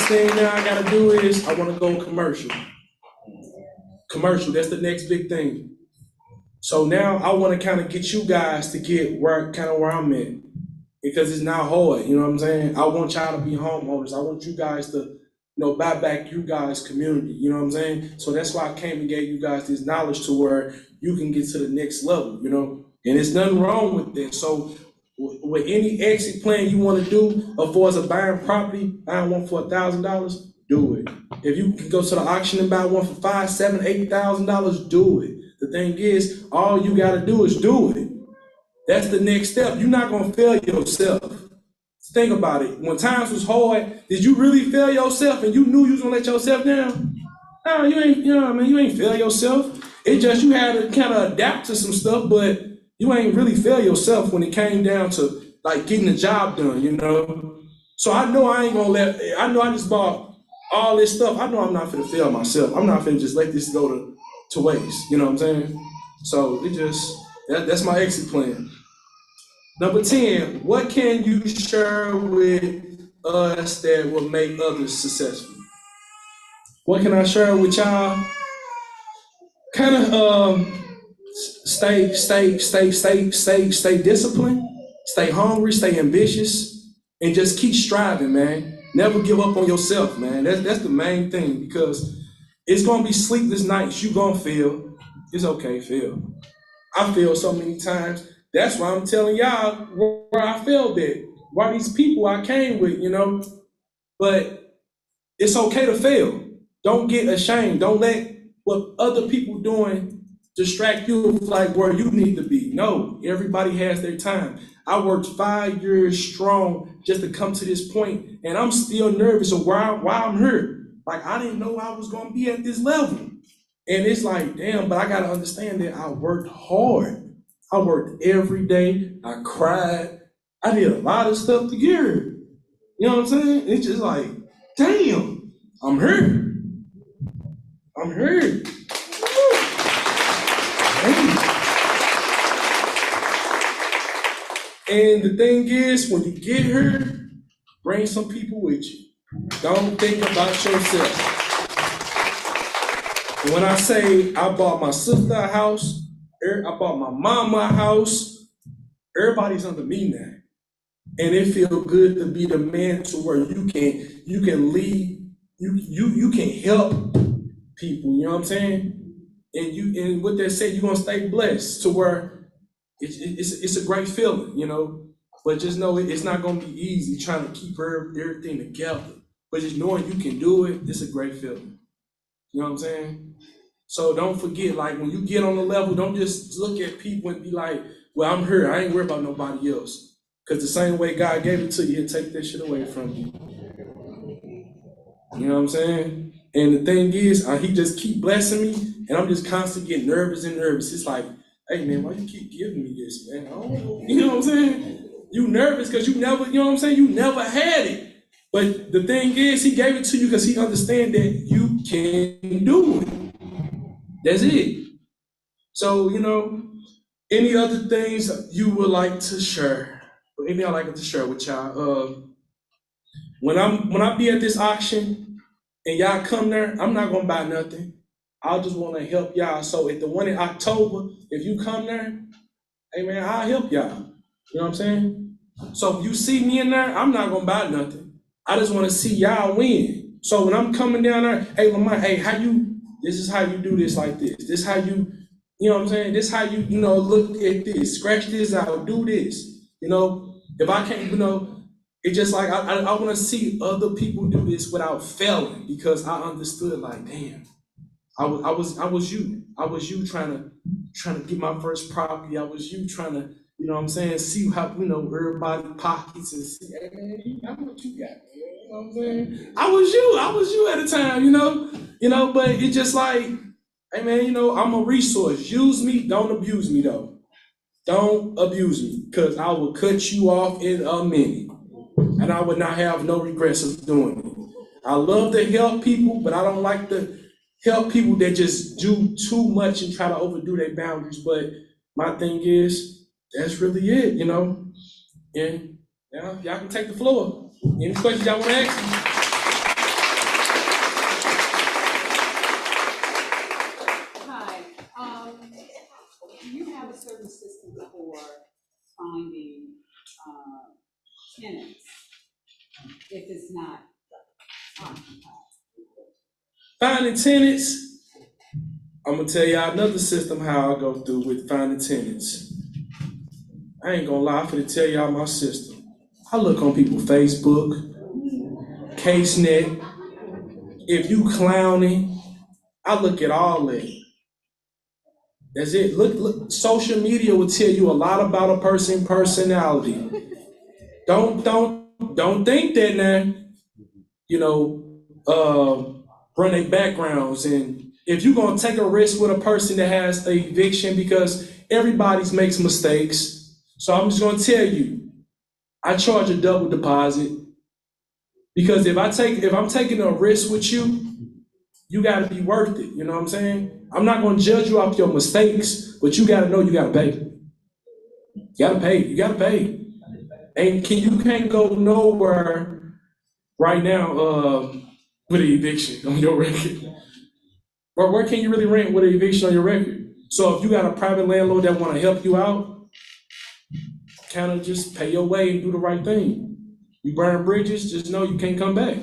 thing now I gotta do is I wanna go commercial. Commercial, that's the next big thing. So now I wanna kind of get you guys to get where I'm at. Because it's not hard, you know what I'm saying? I want y'all to be homeowners. I want you guys to, buy back you guys' community, you know what I'm saying? So that's why I came and gave you guys this knowledge to where you can get to the next level, And there's nothing wrong with that. So with any exit plan you want to do, as far as a buying property, buying one for $1,000, do it. If you can go to the auction and buy one for $5,000, $7,000, $8,000, do it. The thing is, all you gotta do is do it. That's the next step. You're not gonna fail yourself. Think about it. When times was hard, did you really fail yourself and you knew you was gonna let yourself down? No, you ain't, you ain't fail yourself. It just you had to kind of adapt to some stuff, but you ain't really fail yourself when it came down to like getting the job done, So I know I ain't gonna I know I just bought all this stuff. I know I'm not finna fail myself. I'm not finna just let this go to waste, you know what I'm saying? So that's my exit plan. Number 10, what can you share with us that will make others successful? What can I share with y'all? Kind of stay disciplined, stay hungry, stay ambitious, and just keep striving, man. Never give up on yourself, man. That's the main thing, because it's gonna be sleepless nights. You gonna fail. It's okay, fail. I failed so many times. That's why I'm telling y'all where I failed at. Why these people I came with, But it's okay to fail. Don't get ashamed. Don't let what other people doing distract you like where you need to be. No, everybody has their time. I worked 5 years strong just to come to this point, and I'm still nervous of why I'm here. Like, I didn't know I was gonna be at this level. And it's like, damn, but I gotta understand that I worked hard. I worked every day. I cried. I did a lot of stuff to get here. You know what I'm saying? It's just like, damn, I'm here. I'm here. And the thing is, when you get here, bring some people with you. Don't think about yourself. And when I say I bought my sister a house, I bought my mama a house, everybody's under me now. And it feels good to be the man to where you can lead, you can help people, you know what I'm saying? And with that said, you're gonna stay blessed to where it's a great feeling, But just know it's not gonna be easy trying to keep everything together. But just knowing you can do it, it's a great feeling. You know what I'm saying? So don't forget, like when you get on the level, don't just look at people and be like, well, I'm here, I ain't worried about nobody else. Because the same way God gave it to you, he'll take that shit away from you. You know what I'm saying? And the thing is, he just keep blessing me, and I'm just constantly getting nervous and nervous. It's like, hey man, why you keep giving me this, man? I don't know. You know what I'm saying? You nervous because you never, you know what I'm saying? You never had it. But the thing is, he gave it to you because he understands that you can do it. That's it. So, any other things you would like to share? Anything I'd like to share with y'all? When I be at this auction and y'all come there, I'm not gonna buy nothing. I just want to help y'all. So at the one in October, if you come there, hey man, I'll help y'all. You know what I'm saying? So if you see me in there, I'm not gonna buy nothing. I just want to see y'all win. So when I'm coming down there, hey Lamar, hey, this is how you do this like this. This is how you know what I'm saying? This is how you, look at this, scratch this out, do this. If I can't, it's just like I want to see other people do this without failing, because I understood like, damn, I was you trying to get my first property. I was you trying to, you know what I'm saying, see how, everybody pockets and see, hey man, how much you got, man? You know what I'm saying? I was you at the time, but it's just like, hey man, I'm a resource. Use me, don't abuse me though. don't abuse me, because I will cut you off in a minute. And I would not have no regrets of doing it. I love to help people, but I don't like to help people that just do too much and try to overdo their boundaries. But my thing is, that's really it, you know? And yeah, y'all can take the floor. Any questions y'all want to ask me? Hi, do you have a certain system for finding, tenants if it's not occupied? Finding tenants, I'm gonna tell y'all another system how I go through with finding tenants. I ain't gonna lie, I'm finna tell y'all my system. I look on people's Facebook, CaseNet. If you clowning, I look at all that. That's it. Look, social media will tell you a lot about a person's personality. Don't think that now, you know, run their backgrounds. And if you're gonna take a risk with a person that has an eviction, because everybody makes mistakes. So I'm just gonna tell you, I charge a double deposit. Because if I'm taking a risk with you, you gotta be worth it, you know what I'm saying? I'm not gonna judge you off your mistakes, but you gotta know you gotta pay. You gotta pay. And you can't go nowhere right now with an eviction on your record. Or where can you really rent with an eviction on your record? So if you got a private landlord that wanna help you out, kind of just pay your way and do the right thing. You burn bridges, just know you can't come back.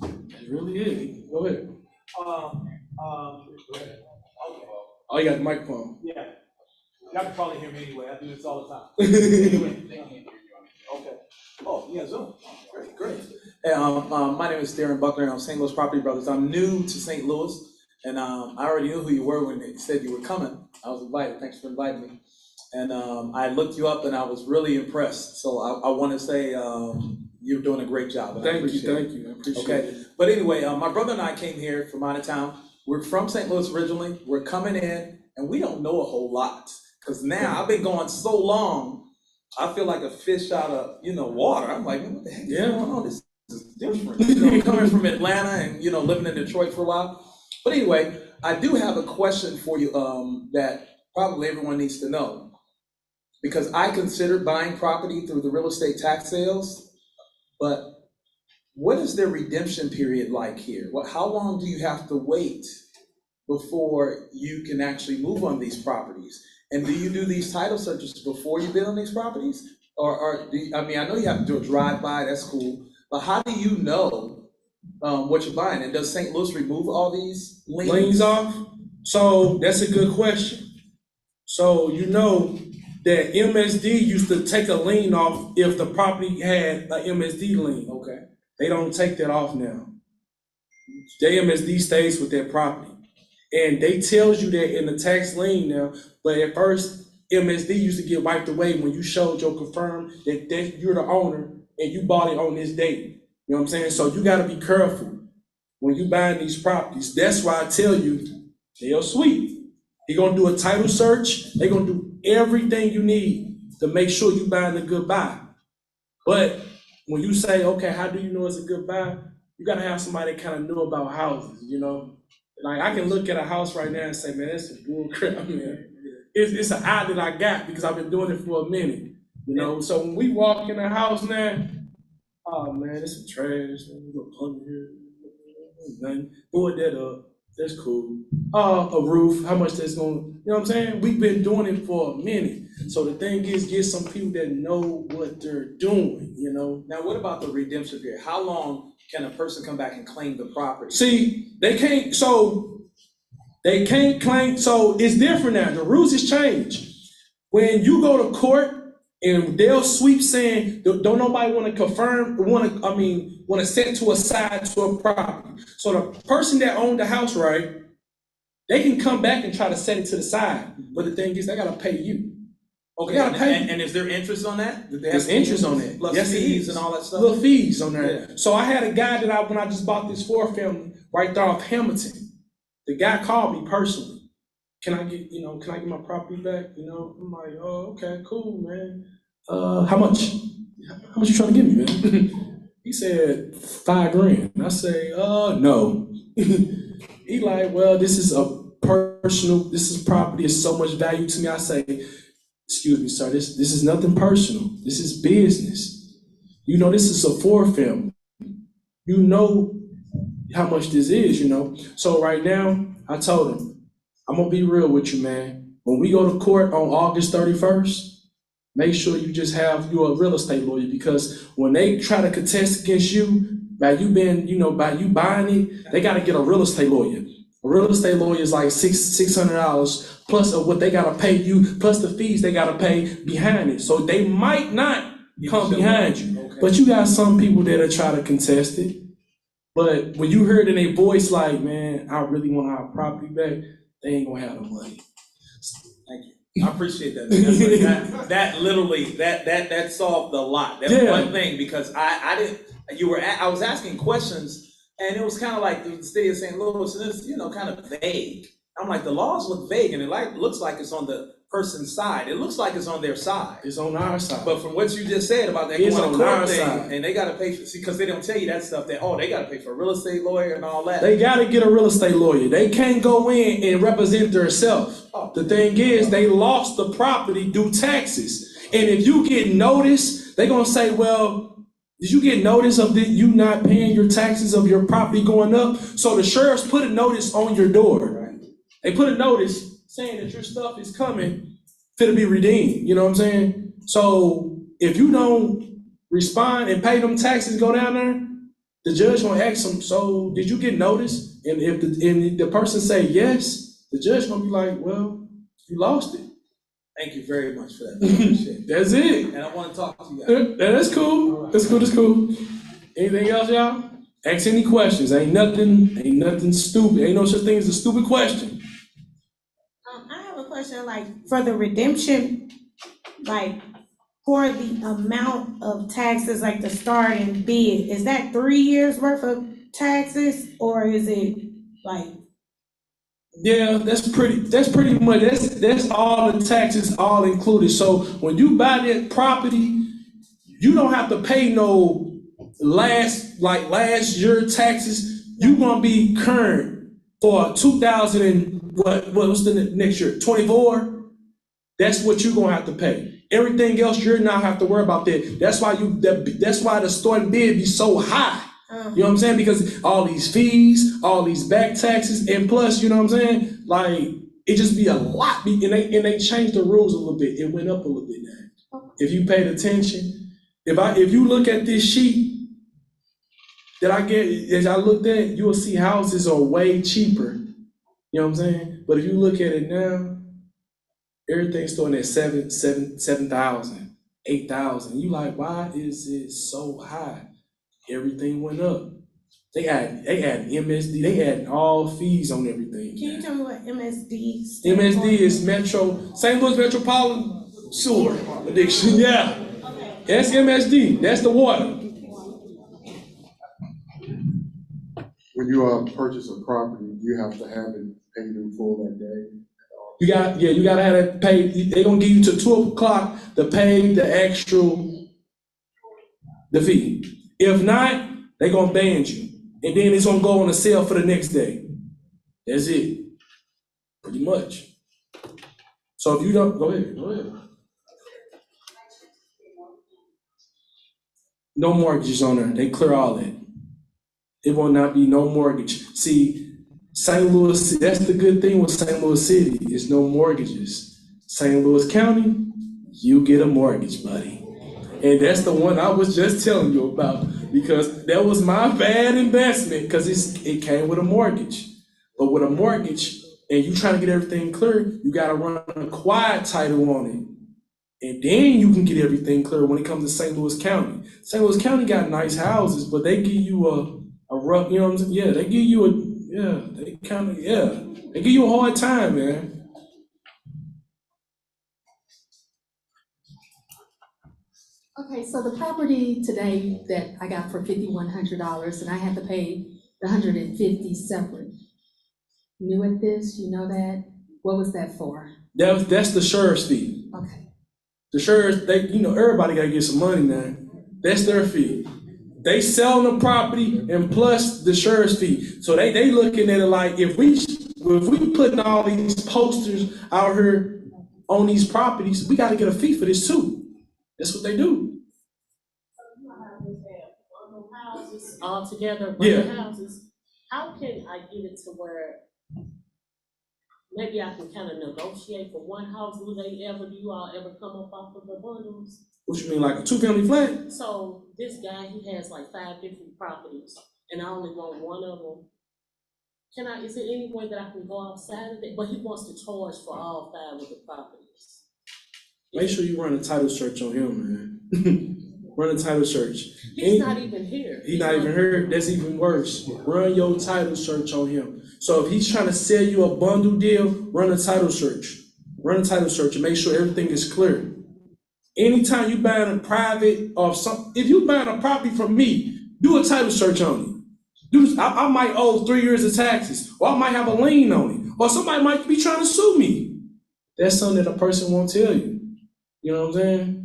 That's really it. Go ahead. Okay. Oh, you got the microphone. Yeah. Y'all can probably hear me anyway. I do this all the time. Anyway. Okay. Oh, yeah, Zoom. Great. Hey, my name is Darren Buckler. I'm St. Louis Property Brothers. I'm new to St. Louis, and I already knew who you were when they said you were coming. I was invited. Thanks for inviting me. And I looked you up, and I was really impressed. So I want to say you're doing a great job. And Thank you. I appreciate Okay. it. But anyway, my brother and I came here from out of town. We're from St. Louis originally. We're coming in, and we don't know a whole lot. Because now I've been going so long, I feel like a fish out of, water. I'm like, what the heck is going on? This is different. Coming from Atlanta and, living in Detroit for a while. But anyway, I do have a question for you that probably everyone needs to know. Because I considered buying property through the real estate tax sales, but what is their redemption period like here? How long do you have to wait before you can actually move on these properties? And do you do these title searches before you bid on these properties? Or I know you have to do a drive-by, that's cool, but how do you know what you're buying? And does St. Louis remove all these liens? Liens off? So that's a good question. So you know that MSD used to take a lien off if the property had a MSD lien. Okay. They don't take that off now. The MSD stays with that property. And they tells you that in the tax lien now, but at first, MSD used to get wiped away when you showed your confirm that you're the owner and you bought it on this date. You know what I'm saying? So you gotta be careful when you buying these properties. That's why I tell you, they're sweet. They're gonna do a title search. They're gonna do everything you need to make sure you buying a good buy. But when you say, okay, how do you know it's a good buy? You gotta have somebody that kind of know about houses, Like I can look at a house right now and say, man, that's some bull crap, man. It's an eye that I got because I've been doing it for a minute, So when we walk in the house now, oh man, there's some trash, man. Little pun here, nothing. Board that up, that's cool. A roof, how much that's gonna, you know what I'm saying? We've been doing it for a minute. So the thing is, get some people that know what they're doing, Now, what about the redemption period? How long can a person come back and claim the property? See, they can't claim, so it's different now. The rules has changed. When you go to court and they'll sweep saying, don't nobody want to confirm, want to set to a side to a property. So the person that owned the house, right, they can come back and try to set it to the side. But the thing is, they gotta pay you. Okay, and is there interest on that? There's interest on that. Plus Yes, fees and all that stuff? Little fees on there. Yeah. So I had a guy that when I just bought this 4-family right there off Hamilton, the guy called me personally. can I get my property back? You know, I'm like, oh, okay, cool, man. How much? How much you trying to give me, man? He said $5,000. I say, no. He like, well, this is property, is so much value to me. I say, excuse me, sir, this is nothing personal. This is business. You know, this is a 4-family. You know how much this is, you know. So right now, I told him, I'm gonna be real with you, man. When we go to court on August 31st, make sure you just have you a real estate lawyer, because when they try to contest against you, by you buying it, they gotta get a real estate lawyer. A real estate lawyer is like $600 plus of what they gotta pay you, plus the fees they gotta pay behind it. So they might not come behind you, Okay. but you got some people that'll try to contest it. But when you heard in a voice like, man, I really want our property back, they ain't gonna have the money. Thank you. I appreciate that. Man. That literally, that solved a lot. That's one thing, because I was asking questions, and it was kind of like the state of St. Louis, and it's, kind of vague. I'm like, the laws look vague, and it looks like it's on the person's side. It looks like it's on their side. It's on our side. But from what you just said about that It's going on to our court thing, side. and they got to pay for, because they don't tell you that stuff, that, they got to pay for a real estate lawyer and all that. They gotta get a real estate lawyer. They can't go in and represent themselves. The thing is, they lost the property due taxes. And if you get notice, they gonna say, well, did you get notice of you not paying your taxes of your property going up? So the sheriffs put a notice on your door. Right. They put a notice saying that your stuff is coming to be redeemed. You know what I'm saying? So if you don't respond and pay them taxes, go down there, the judge gonna ask them, so did you get notice? And if the person say yes, the judge gonna be like, well, you lost it. Thank you very much for that. I appreciate it. That's it. And I want to talk to you guys. That's cool. That's cool. Anything else, y'all? Ask any questions. Ain't nothing stupid. Ain't no such thing as a stupid question. I have a question, like, for the redemption, like, for the amount of taxes, like the starting bid, is that 3 years worth of taxes, or is it like? Yeah, that's pretty much, that's all the taxes all included. So when you buy that property, you don't have to pay no last year taxes. You gonna be current for 2000 and what was the next year, 24? That's what you're gonna have to pay. Everything else, you're not have to worry about that. That's why the starting bid be so high. You know what I'm saying? Because all these fees, all these back taxes, and plus, you know what I'm saying? Like, it just be a lot. And they changed the rules a little bit. It went up a little bit now. If you paid attention, if you look at this sheet that I get, as I looked at, you will see houses are way cheaper. You know what I'm saying? But if you look at it now, everything's starting at 7,000, 8,000. You like, why is it so high? Everything went up. They add MSD, they add all fees on everything. Can you tell me what MSD stands for? MSD is St. Louis Metropolitan Sewer Addiction, yeah. Okay. That's MSD, that's the water. When you purchase a property, you have to have it paid in full that day. You gotta have it paid. They're gonna give you to 12 o'clock to pay the fee. If not, they're gonna ban you. And then it's gonna go on a sale for the next day. That's it. Pretty much. So if you don't, go ahead. No mortgages on there. They clear all that. It will not be no mortgage. See, St. Louis, that's the good thing with St. Louis City, is no mortgages. St. Louis County, you get a mortgage, buddy. And that's the one I was just telling you about, because that was my bad investment, because it came with a mortgage. But with a mortgage, and you trying to get everything clear, you gotta run a quiet title on it. And then you can get everything clear when it comes to St. Louis County. St. Louis County got nice houses, but they give you a rough, you know what I'm saying? Yeah, they give you a hard time, man. Okay, so the property today that I got for $5,100 and I had to pay the $150 separate. New at this, you know that? What was that for? That's the sheriff's fee. Okay. The sheriffs, everybody gotta get some money now. That's their fee. They selling the property and plus the sheriff's fee. So they looking at it like, if we putting all these posters out here on these properties, we gotta get a fee for this too. That's what they do. Houses all together, Yeah. bundle houses. How can I get it to where maybe I can kind of negotiate for one house? Do you all ever come up off of the bundles? What you mean, like a 2-family flat? So this guy, he has like 5 different properties, and I only want one of them. Is there any way that I can go outside of it? But he wants to charge for all 5 of the properties. Make sure you run a title search on him, man. Run a title search. He's not even here. He's not even here. That's even worse. Run your title search on him. So if he's trying to sell you a bundle deal, run a title search. Run a title search and make sure everything is clear. Anytime you buying a private or if you buying a property from me, do a title search on it. I might owe 3 years of taxes, or I might have a lien on it, or somebody might be trying to sue me. That's something that a person won't tell you. You know what I'm saying?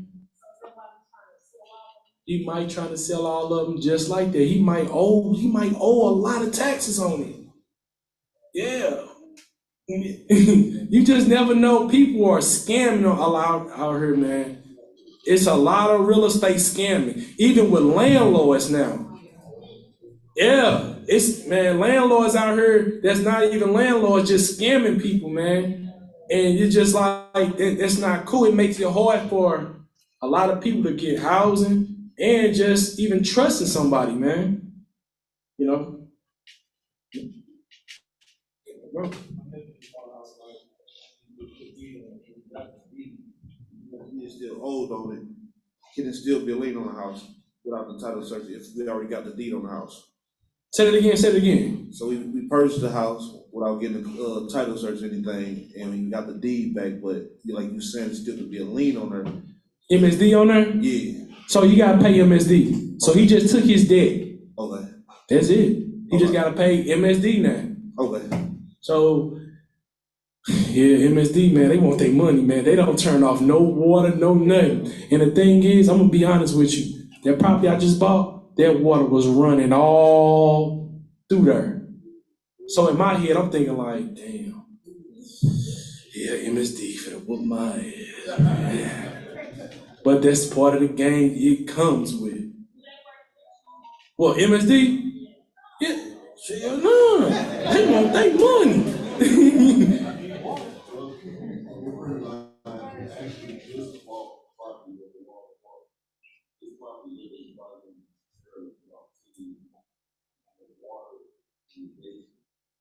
He might try to sell all of them just like that. He might owe a lot of taxes on it. Yeah. You just never know. People are scamming a lot out here, man. It's a lot of real estate scamming, even with landlords now. Yeah, landlords out here that's not even landlords, just scamming people, man. And you're just like, that's not cool. It makes it hard for a lot of people to get housing and just even trusting somebody, man. You know? He is still owed on it. Can it still be a lien on the house without the title search if we already got the deed on the house? Say it again. So we purchased the house without getting the title search or anything, and we got the deed back, but like you saying, it still could be a lien on there. MSD on there? Yeah. So you gotta pay MSD. So he just took his debt. Okay. That's it. He just gotta pay MSD now. Okay. So, yeah, MSD, man, they want their money, man. They don't turn off no water, no nothing. And the thing is, I'm gonna be honest with you, that property I just bought, that water was running all through there. So in my head, I'm thinking like, damn, yeah, MSD finna whoop my ass. Yeah. But that's part of the game it comes with. Well, MSD? Yeah, no, they want their money.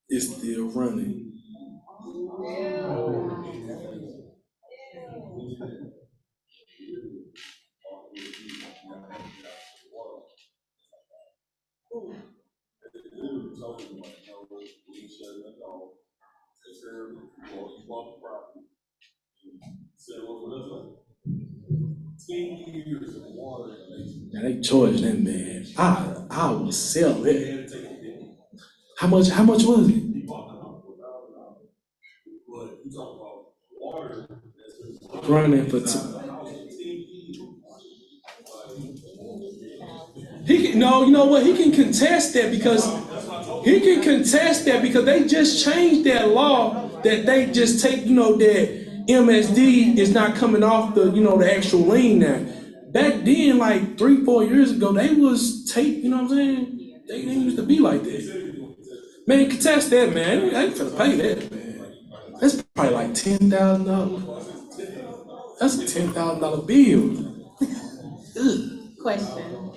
It's still running. Now they charge that man. I will sell it. How much was it? Running for you know what? He can contest that because they just changed that law that they just take, that MSD is not coming off the actual lien now. Back then, like 3-4 years ago, they was tape, you know what I'm saying? They used to be like that. Man, contest that, man. I ain't finna pay that, man. That's probably like $10,000. That's a $10,000 bill. Question.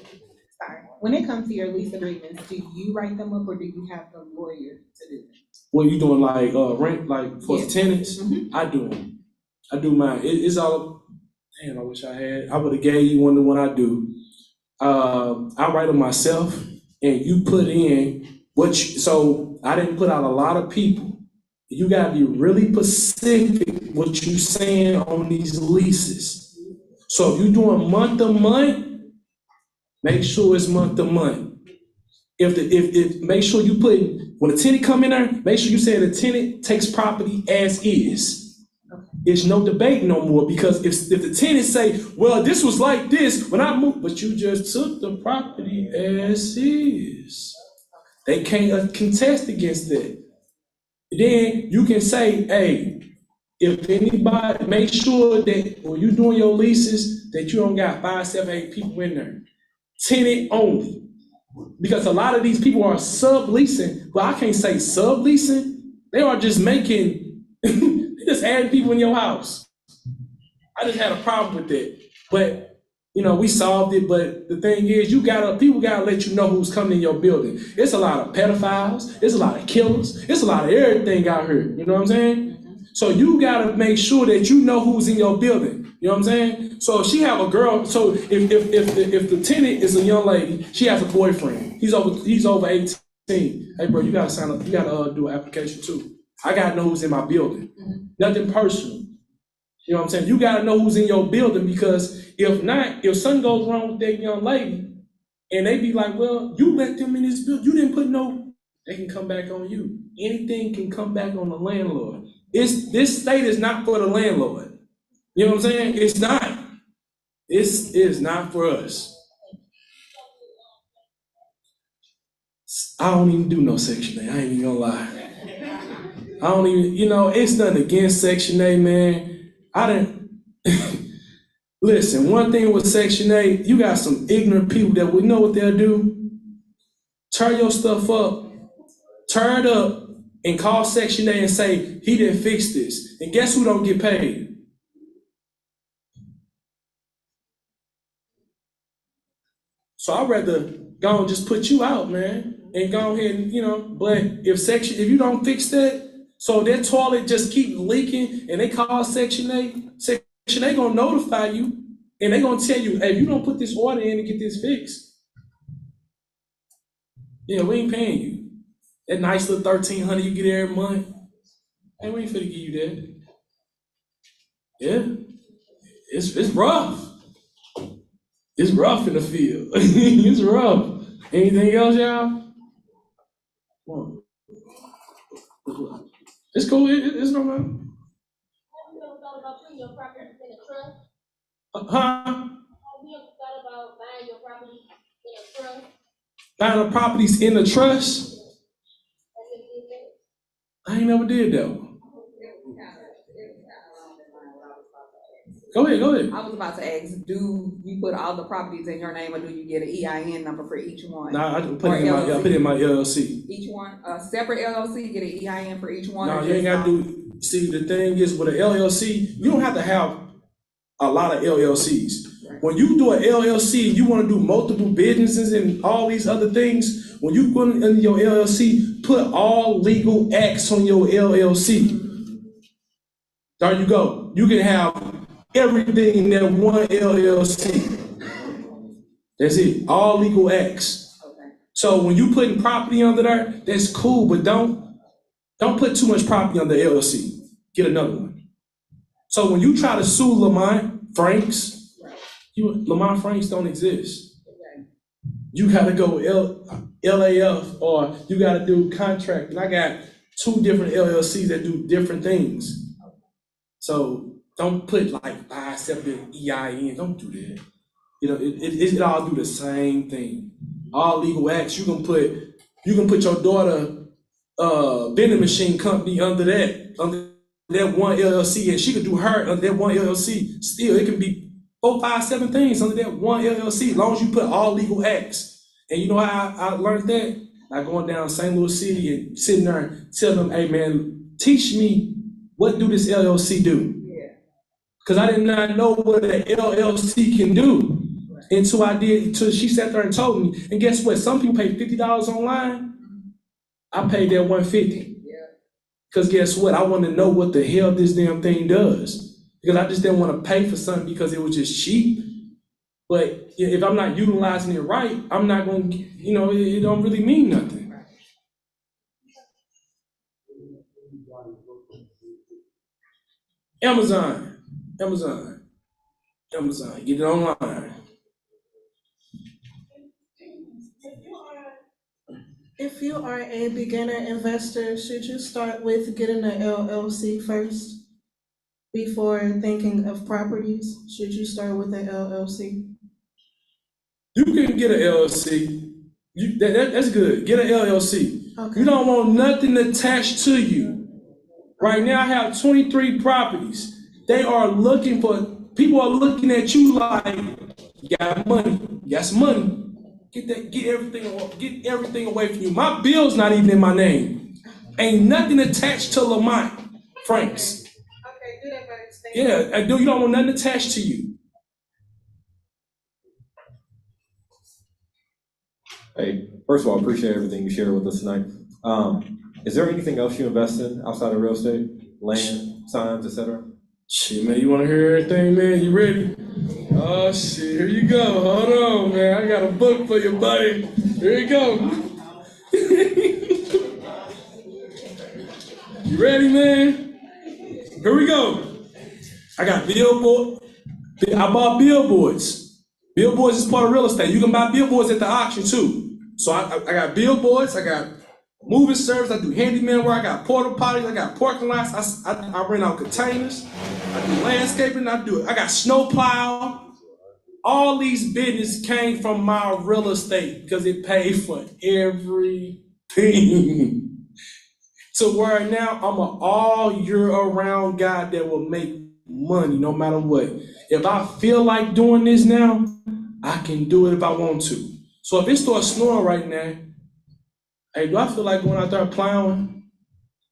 Sorry. When it comes to your lease agreements, do you write them up or do you have the lawyer to do them? What you doing, like rent, like for the tenants? Mm-hmm. I do them. I do mine. It's all. Damn, I wish I had. I would have gave you one the one I do. I write them myself, and you put in so I didn't put out a lot of people. You gotta be really specific what you saying on these leases. So if you're doing month to month, make sure it's month to month. If make sure you put when a tenant come in there, make sure you say the tenant takes property as is. It's no debate no more, because if the tenants say, well, this was like this when I moved, but you just took the property as is. They can't contest against that. Then you can say, hey, if anybody, make sure that when you're doing your leases, that you don't got 5, 7, 8 people in there. Tenant only. Because a lot of these people are subleasing. Well, I can't say subleasing. They are just making, just adding people in your house. I just had a problem with that. But, we solved it. But the thing is, people gotta let you know who's coming in your building. It's a lot of pedophiles. It's a lot of killers. It's a lot of everything out here. You know what I'm saying? So you gotta make sure that you know who's in your building. You know what I'm saying? So if she have a girl, so if the tenant is a young lady, she has a boyfriend. He's over 18. Hey bro, you gotta sign up. You gotta do an application too. I gotta know who's in my building. Nothing personal. You know what I'm saying? You gotta know who's in your building, because if not, if something goes wrong with that young lady, and they be like, well, you let them in this building, you didn't put no, they can come back on you. Anything can come back on the landlord. This state is not for the landlord. You know what I'm saying? It's not. It's not for us. I don't even do no Section A. I ain't even gonna lie. I don't even, it's nothing against Section A, man. Listen, one thing with Section A, you got some ignorant people that would know what they'll do. Tear your stuff up, tear it up, and call Section A and say, he didn't fix this. And guess who don't get paid? So I'd rather go and just put you out, man, and go ahead and, but if you don't fix that, so that toilet just keep leaking and they call Section A gonna notify you and they gonna tell you, hey, you don't put this order in and get this fixed, we ain't paying you. That nice little $1,300 you get every month, hey, we ain't finna give you that. Yeah, it's rough. It's rough in the field. It's rough. Anything else, y'all? It's cool. It's no matter. Have you ever thought about putting your property in a trust? Huh? Have you ever thought about buying your property in a trust? Buying the properties in the trust? I ain't never did that one. Go ahead. I was about to ask, do you put all the properties in your name, or do you get an EIN number for each one? Nah, I put it in my LLC. Each one, a separate LLC, get an EIN for each one? No, you ain't got to do, see, the thing is with an LLC, you don't have to have a lot of LLCs. When you do an LLC, you want to do multiple businesses and all these other things. When you put it in your LLC, put all legal acts on your LLC. There you go. You can have everything in that one LLC. That's it. All legal acts. Okay. So when you putting property under there, that's cool, but don't put too much property under LLC. Get another one. So when you try to sue Lamont Franks, Lamont Franks don't exist. Okay. You gotta go LAF, or you gotta do contract. And I got 2 different LLCs that do different things. So don't put like 5, 7 EIN. Don't do that. It all do the same thing. All legal acts. You can put your daughter vending machine company under that one LLC, and she could do her under that one LLC. Still, it can be 4, 5, 7 things under that one LLC, as long as you put all legal acts. And you know how I learned that? Like going down St. Louis City and sitting there and telling them, hey man, teach me, what do this LLC do? Because I did not know what an LLC can do until she sat there and told me. And guess what? Some people pay $50 online. I paid that $150. Because guess what? I want to know what the hell this damn thing does. Because I just didn't want to pay for something because it was just cheap. But if I'm not utilizing it right, I'm not going to, it don't really mean nothing. Amazon, get it online. If you are a beginner investor, should you start with getting an LLC first before thinking of properties? Should you start with an LLC? You can get an LLC. That's good. Get an LLC. Okay. You don't want nothing attached to you. Right now, I have 23 properties. They are looking for, people are looking at you like, you got money, you got some money. Get everything away from you. My bill's not even in my name. Ain't nothing attached to Lamont Franks. Okay, do that by Yeah, you don't want nothing attached to you. Hey, first of all, I appreciate everything you shared with us tonight. Is there anything else you invest in outside of real estate, land, signs, etc.? Shit, man, you want to hear everything, man? You ready? Oh, shit, here you go. Hold on, man. I got a book for you, buddy. Here you go. You ready, man? Here we go. I got billboard. I bought billboards. Billboards is part of real estate. You can buy billboards at the auction, too. So I got billboards. I got moving service. I do handyman work. I got porta potties. I got parking lots. I rent out containers. I do landscaping. I got snow plow. All these business came from my real estate because it paid for everything. To where now I'm an all year around guy that will make money no matter what. If I feel like doing this now, I can do it if I want to. So if it starts snowing right now, hey, do I feel like going out there plowing?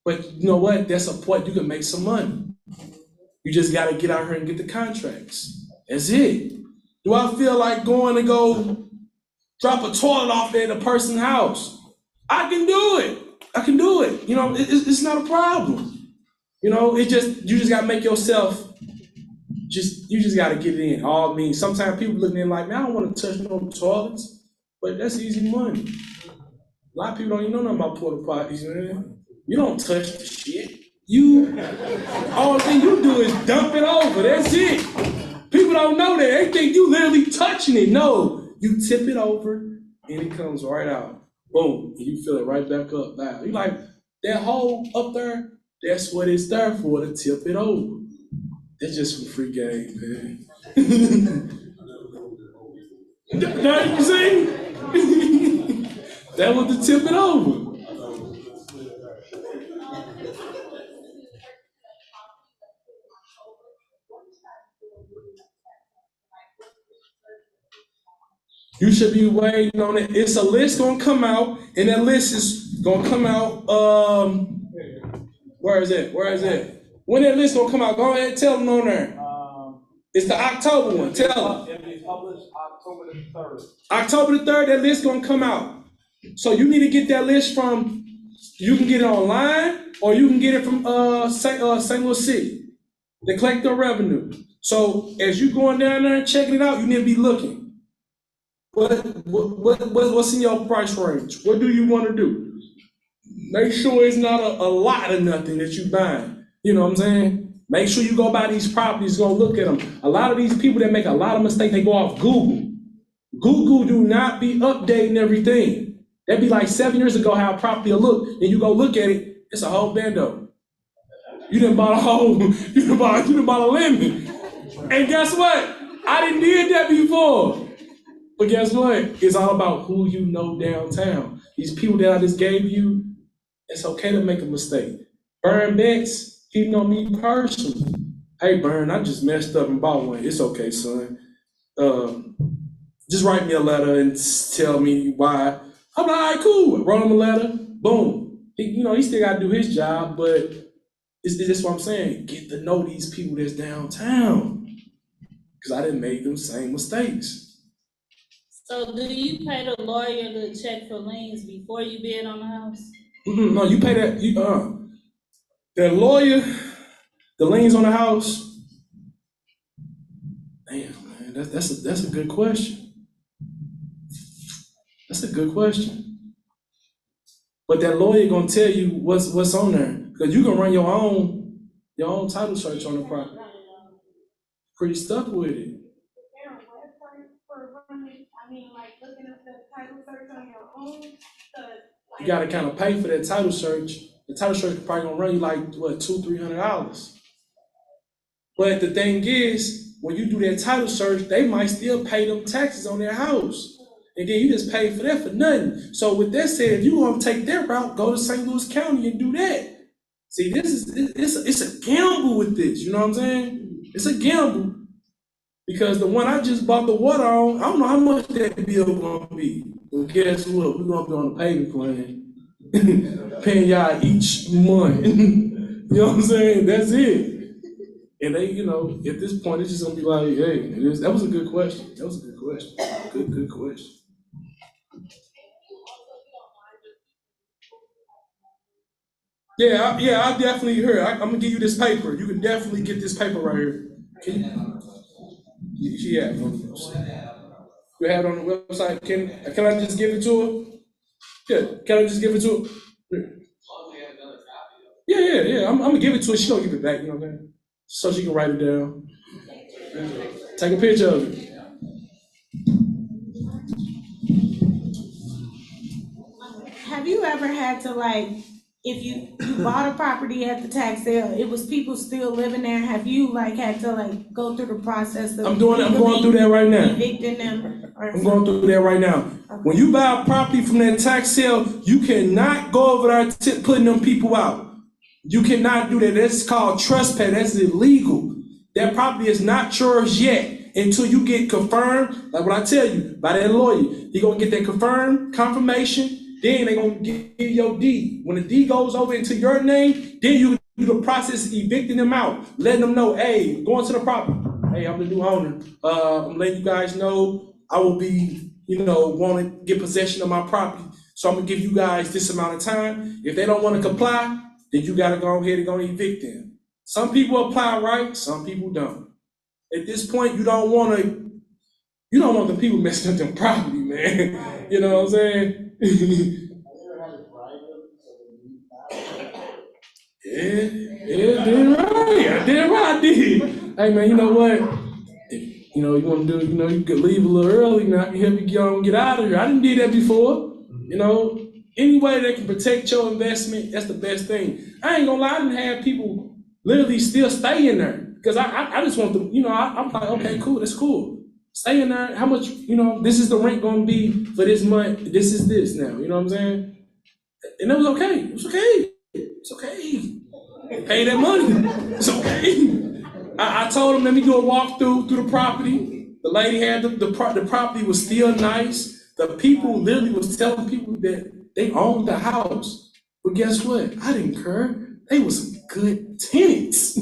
But you know what? That's a point. You can make some money. You just got to get out here and get the contracts. That's it. Do I feel like going to go drop a toilet off at a person's house? I can do it. I can do it. You know, it's not a problem. You know, you just got to make yourself, you just got to get it in. All means, sometimes people looking in like, man, I don't want to touch no toilets, but that's easy money. A lot of people don't even know nothing about porta potties, man. You don't touch the shit. All thing you do is dump it over. That's it. People don't know that. They think you literally touching it. No, you tip it over and it comes right out. Boom, and you fill it right back up. Now, you like, that hole up there, that's what it's there for, to tip it over. That's just some free game, man. Now you see? That was to tip it over. You should be waiting on it. It's a list gonna come out, and that list is gonna come out, where is it? When that list gonna come out, go ahead and tell them on there. It's the October one, tell them. It'll be published October the 3rd. October the 3rd, that list gonna come out. So you need to get that list from, you can get it online, or you can get it from St. Louis City. They collect their revenue. So as you going down there and checking it out, you need to be looking. What's in your price range? What do you want to do? Make sure it's not a lot of nothing that you buying. You know what I'm saying? Make sure you go buy these properties, go look at them. A lot of these people that make a lot of mistakes, they go off Google. Google do not be updating everything. That'd be like 7 years ago how a property will look, and you go look at it, it's a whole bando. You done bought a home, you done bought a lemon. And guess what? I didn't did that before. But guess what? It's all about who you know downtown. These people that I just gave you, it's okay to make a mistake. Burn Betts, he know me personally. Hey, Burn, I just messed up and bought one. It's okay, son. Just write me a letter and tell me why. I'm like, all right, cool. Wrote him a letter, boom. He still got to do his job, but it's what I'm saying. Get to know these people that's downtown. Because I didn't make them same mistakes. So do you pay the lawyer to check for liens before you bid on the house? No, you pay that. The lawyer, the liens on the house. Damn, man, that's a good question. That's a good question. But that lawyer gonna tell you what's on there, because you can run your own title search on the property. Pretty stuck with it. Like looking at the title search on your own, because you gotta kind of pay for that title search. The title search probably gonna run you like, what, $200-300. But the thing is, when you do that title search, they might still pay them taxes on their house. And then you just pay for that for nothing. So with that said, if you want to take that route, go to St. Louis County and do that. See, it's a gamble with this, you know what I'm saying? It's a gamble. Because the one I just bought the water on, I don't know how much that bill gonna be. But guess what? We're gonna be on a payment plan, paying y'all each month. You know what I'm saying? That's it. And they, you know, at this point, it's just gonna be like, hey, that was a good question. That was a good question. Good question. Yeah, I definitely heard. I'm gonna give you this paper. You can definitely get this paper right here. She have it on the website. You have it on the website. Can I just give it to her? Yeah, can I just give it to her? Yeah. I'm gonna give it to her. She gonna give it back, you know what I'm saying? So she can write it down. Take a picture of it. Have you ever had to, like, if you bought a property at the tax sale, it was people still living there, have you like had to like go through the process of I'm going through that right now. evicting them? I'm going through that right now. Okay. When you buy a property from that tax sale, you cannot go over there putting them people out. You cannot do that. That's called trespass. That's illegal. That property is not yours yet until you get confirmed. Like what I tell you, by that lawyer, he gonna get that confirmation. Then they gonna give you your deed. When the deed goes over into your name, then you do the process of evicting them out, letting them know, hey, going to the property. Hey, I'm the new owner. I'm letting you guys know I will be, want to get possession of my property. So I'm gonna give you guys this amount of time. If they don't want to comply, then you gotta go ahead and go evict them. Some people apply right, some people don't. At this point, you don't want the people messing up their property, man. You know what I'm saying? Yeah, I did. Hey man, you know what? If, you want to do, you could leave a little early now. I can help you get out of here. I didn't do that before. Any way that can protect your investment, that's the best thing. I ain't gonna lie, I didn't have people literally still stay in there. Because I just want them, I'm like, okay, cool, that's cool. Stay in there, how much, this is the rent gonna be for this month, this is this now, you know what I'm saying? And it was okay, it's okay. Pay that money, it's okay. I told them, let me do a walkthrough through the property. The lady had the property was still nice. The people literally was telling people that they owned the house. But guess what? I didn't care. They were some good tenants.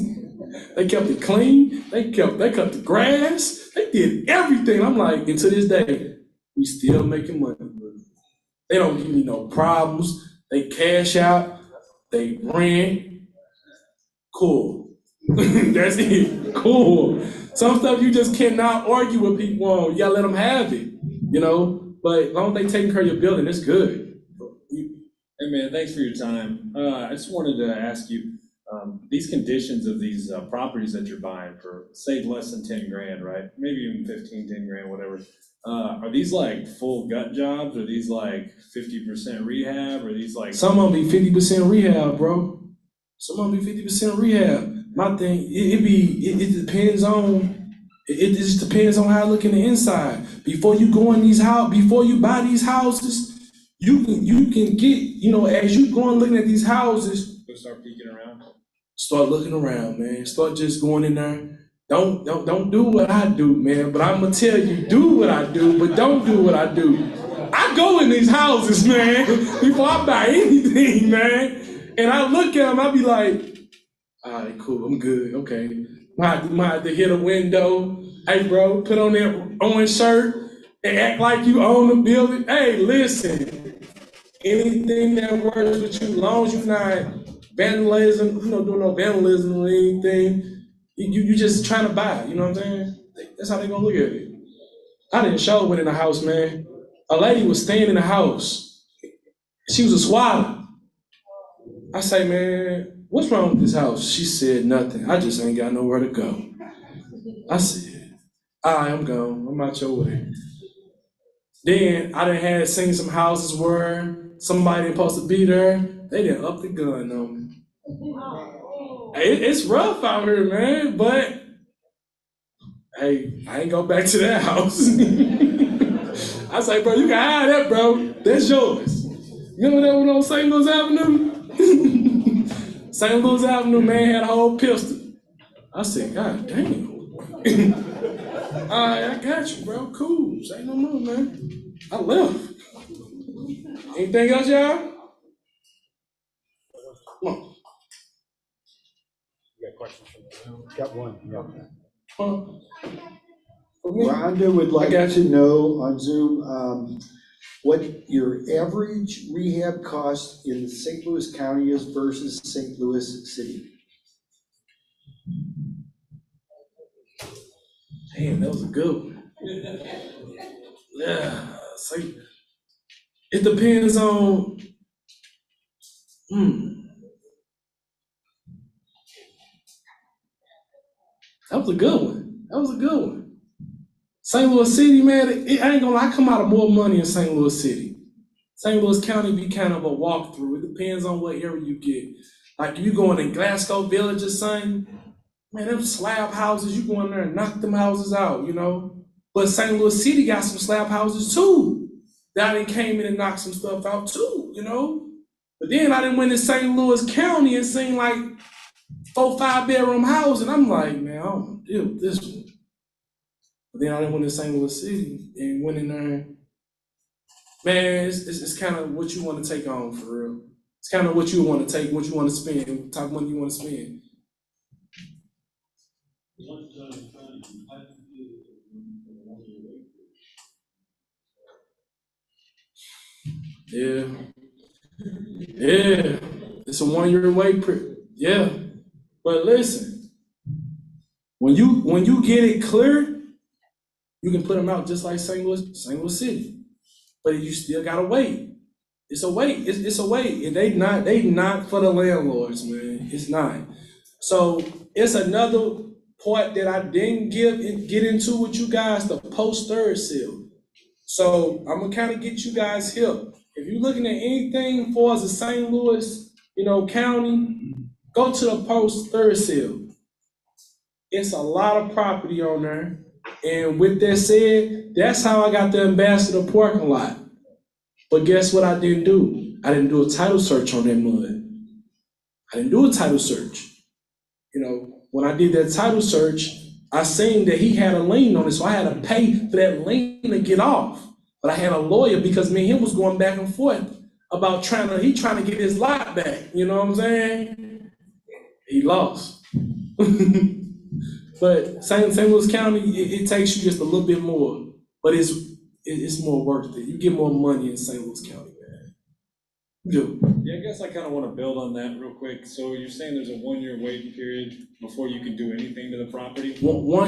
They kept it clean. They cut the grass. They did everything. I'm like, and to this day, we still making money. They don't give me no problems. They cash out. They rent. Cool. That's it. Cool. Some stuff you just cannot argue with people on. You gotta let them have it. But as long as they taking care of your building, it's good. Hey man, thanks for your time. I just wanted to ask you, these conditions of these properties that you're buying for, say, less than 10 grand, right? Maybe even 15, 10 grand, whatever. Are these like full gut jobs? Are these like 50% rehab? Or are these like... Some of them be 50% rehab, bro. Some of them be 50% rehab. My thing, it depends on, it just depends on how I look in the inside. Before you go in these before you buy these houses, you can get, as you go and looking at these houses, you'll start peeking around. Start looking around, man. Start just going in there. Don't do what I do, man. But I'm gonna tell you, do what I do, but don't do what I do. I go in these houses, man, before I buy anything, man. And I look at them, I be like, all right, cool, I'm good, okay. Might have to hit a window. Hey, bro, put on that orange shirt and act like you own the building. Hey, listen, anything that works with you, as long as you're not vandalism, doing no vandalism or anything, you just trying to buy it, you know what I'm saying? That's how they gonna look at it. I didn't show went in the house, man. A lady was staying in the house. She was a squatter. I say, man, what's wrong with this house? She said, nothing. I just ain't got nowhere to go. I said, all right, I'm gone. I'm out your way. Then I done seen some houses where somebody ain't supposed to be there, they didn't up the gun on me. Hey, it's rough out here, man, but hey, I ain't go back to that house. I say, bro, you can have that, bro. That's yours. You know that one on St. Louis Avenue? St. Louis Avenue, man, had a whole pistol. I said, God damn. All right, I got you, bro. Cool. Say no more, man. I left. Anything else, y'all? Come on. You got questions from the room? Got one, yeah. Rhonda would like to know on Zoom what your average rehab cost in St. Louis County is versus St. Louis City. Damn, that was a good one. Yeah, so it depends on, That was a good one. St. Louis City, man, I ain't gonna lie, I come out of more money in St. Louis City. St. Louis County be kind of a walkthrough. It depends on what area you get. Like you going in Glasgow Village or something, man, them slab houses, you go in there and knock them houses out, you know? But St. Louis City got some slab houses too. That I done came in and knocked some stuff out too, you know? But then I done went to St. Louis County and seen like 4, 5 bedroom house, and I'm like, man, I don't want to deal with this one. But then I done went to St. Louis City and went in there. Man, it's kind of what you want to take on for real. It's kind of what you want to take, what you want to spend, what type of money you want to spend. Yeah. It's a 1-year wait period. Yeah. But listen, when you get it clear, you can put them out just like St. Louis City. But you still gotta wait. It's a wait. It's a wait. And they not for the landlords, man. It's not. So it's another part that I didn't get into with you guys, the post third seal. So I'm gonna kind of get you guys hip. If you're looking at anything for as a St. Louis, county, go to the post third seal. It's a lot of property on there. And with that said, that's how I got the Ambassador parking lot. But guess what I didn't do? I didn't do a title search on that mud. I didn't do a title search. When I did that title search, I seen that he had a lien on it, so I had to pay for that lien to get off. But I had a lawyer because me and him was going back and forth about trying to get his lot back. You know what I'm saying? He lost. But St. Louis County, it takes you just a little bit more, but it's more worth it. You get more money in St. Louis County, man. You do. Yeah, I guess I kind of want to build on that real quick. So you're saying there's a 1-year waiting period before you can do anything to the property?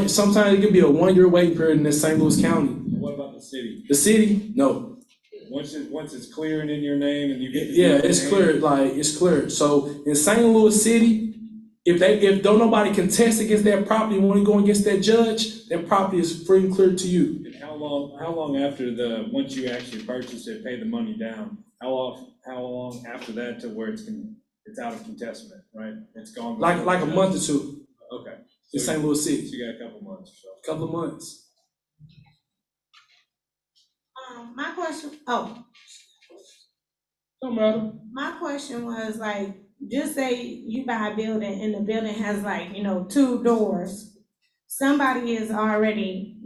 Sometimes it could be a 1-year waiting period in St. Louis County. What about the city? The city, no. Once it's clear and in your name and you get it's cleared. It's cleared. So in St. Louis City, if don't nobody contest against that property, when you go against that judge, that property is free and clear to you. And how long after once you actually purchase it, pay the money down? How long after that to where it's out of contestment, right? It's gone. Like a month or two. Okay. In St. Louis City. So you got a couple months or so. Couple of months. My question. Don't matter. My question was just say you buy a building and the building has 2 doors. Somebody is already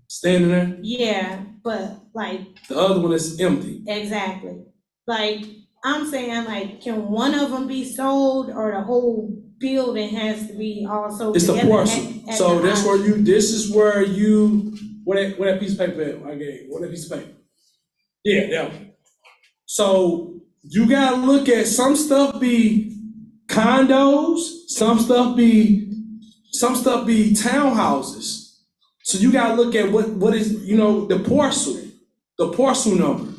standing there? Yeah, but the other one is empty. Exactly. I'm saying can one of them be sold or the whole building has to be also it's together? The parcel. So that's where where that piece of paper at? Where that piece of paper? Yeah, that one. So you gotta look at some stuff be condos, some stuff be townhouses. So you gotta look at what is the parcel number.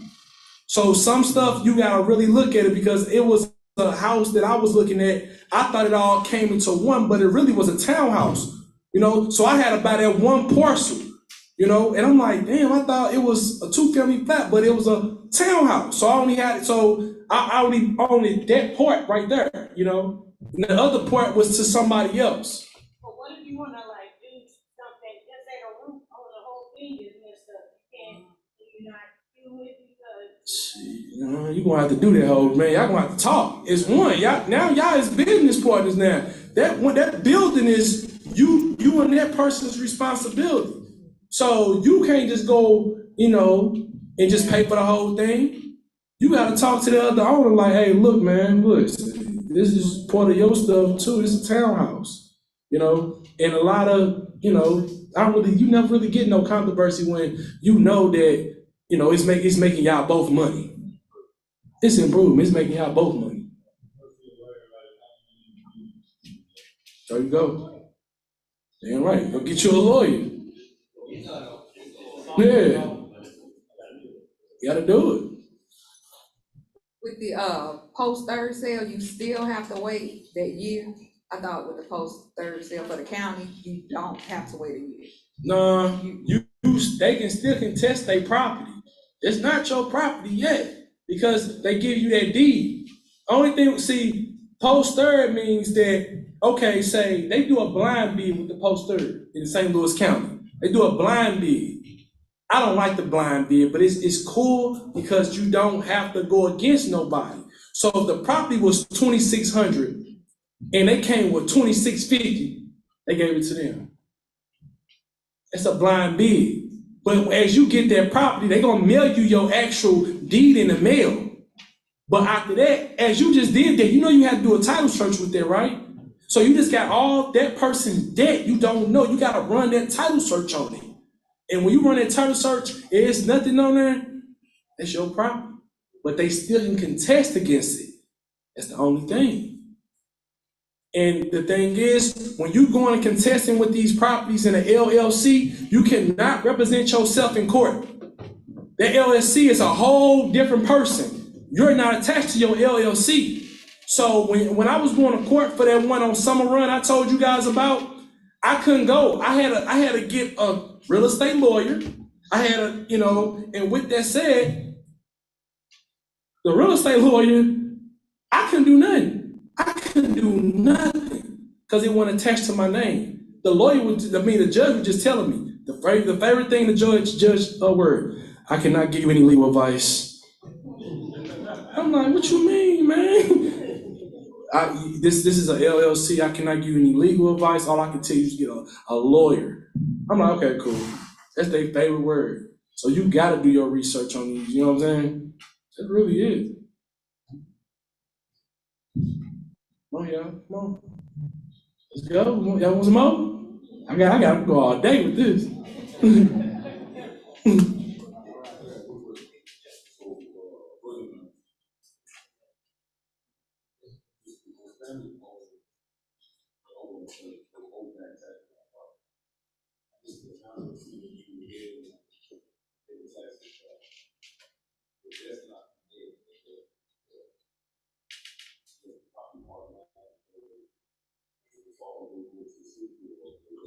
So some stuff you gotta really look at it because it was a house that I was looking at. I thought it all came into one, but it really was a townhouse. So I had to buy that one parcel. you know, and I'm like, damn, I thought it was a 2-family flat, but it was a townhouse. So I only had, I only owned that part right there, you know? And the other part was to somebody else. But what if you wanna like do something, just say the roof on the whole thing is messed up, you not do it because. You gonna have to do that whole, man, y'all gonna have to talk. It's one, y'all is business partners now. That building is you and that person's responsibility. So you can't just go, you know, and just pay for the whole thing. You gotta talk to the other owner like, hey, look, man, this is part of your stuff too. This is a townhouse, you know? And a lot of, you know, you never really get no controversy when you know that, you know, it's making y'all both money. It's improvement, it's making y'all both money. There you go. Damn right, go get you a lawyer. Yeah. You gotta do it. With the post third sale, you still have to wait that year. I thought with the post third sale for the county, you don't have to wait a year. No, they can still contest their property. It's not your property yet because they give you that deed. Only thing, see, post third means that, okay, say they do a blind bid with the post third in St. Louis County. They do a blind bid. I don't like the blind bid, but it's cool because you don't have to go against nobody. So if the property was $2,600 and they came with $2,650, they gave it to them. It's a blind bid. But as you get that property, they're gonna mail you your actual deed in the mail. But after that, as you just did that, you know you had to do a title search with that, right? So you just got all that person's debt you don't know. You gotta run that title search on it. And when you run that title search, there's nothing on there, that's your property. But they still can contest against it. That's the only thing. And the thing is, when you go and contesting with these properties in an LLC, you cannot represent yourself in court. That LLC is a whole different person. You're not attached to your LLC. So when I was going to court for that one on Summer Run I told you guys about, I couldn't go. I had to get a real estate lawyer. I had to, you know, and with that said, the real estate lawyer, I couldn't do nothing. I couldn't do nothing because it wasn't attached to my name. The lawyer the judge was just telling me the favorite thing the judge word. I cannot give you any legal advice. I'm like, what you mean, man? This is a LLC. I cannot give you any legal advice. All I can tell you is get a lawyer. I'm like, okay, cool. That's their favorite word. So you got to do your research on these. You know what I'm saying? That really is. Come on, y'all. Come on. Let's go. Y'all want some more? I got to go all day with this.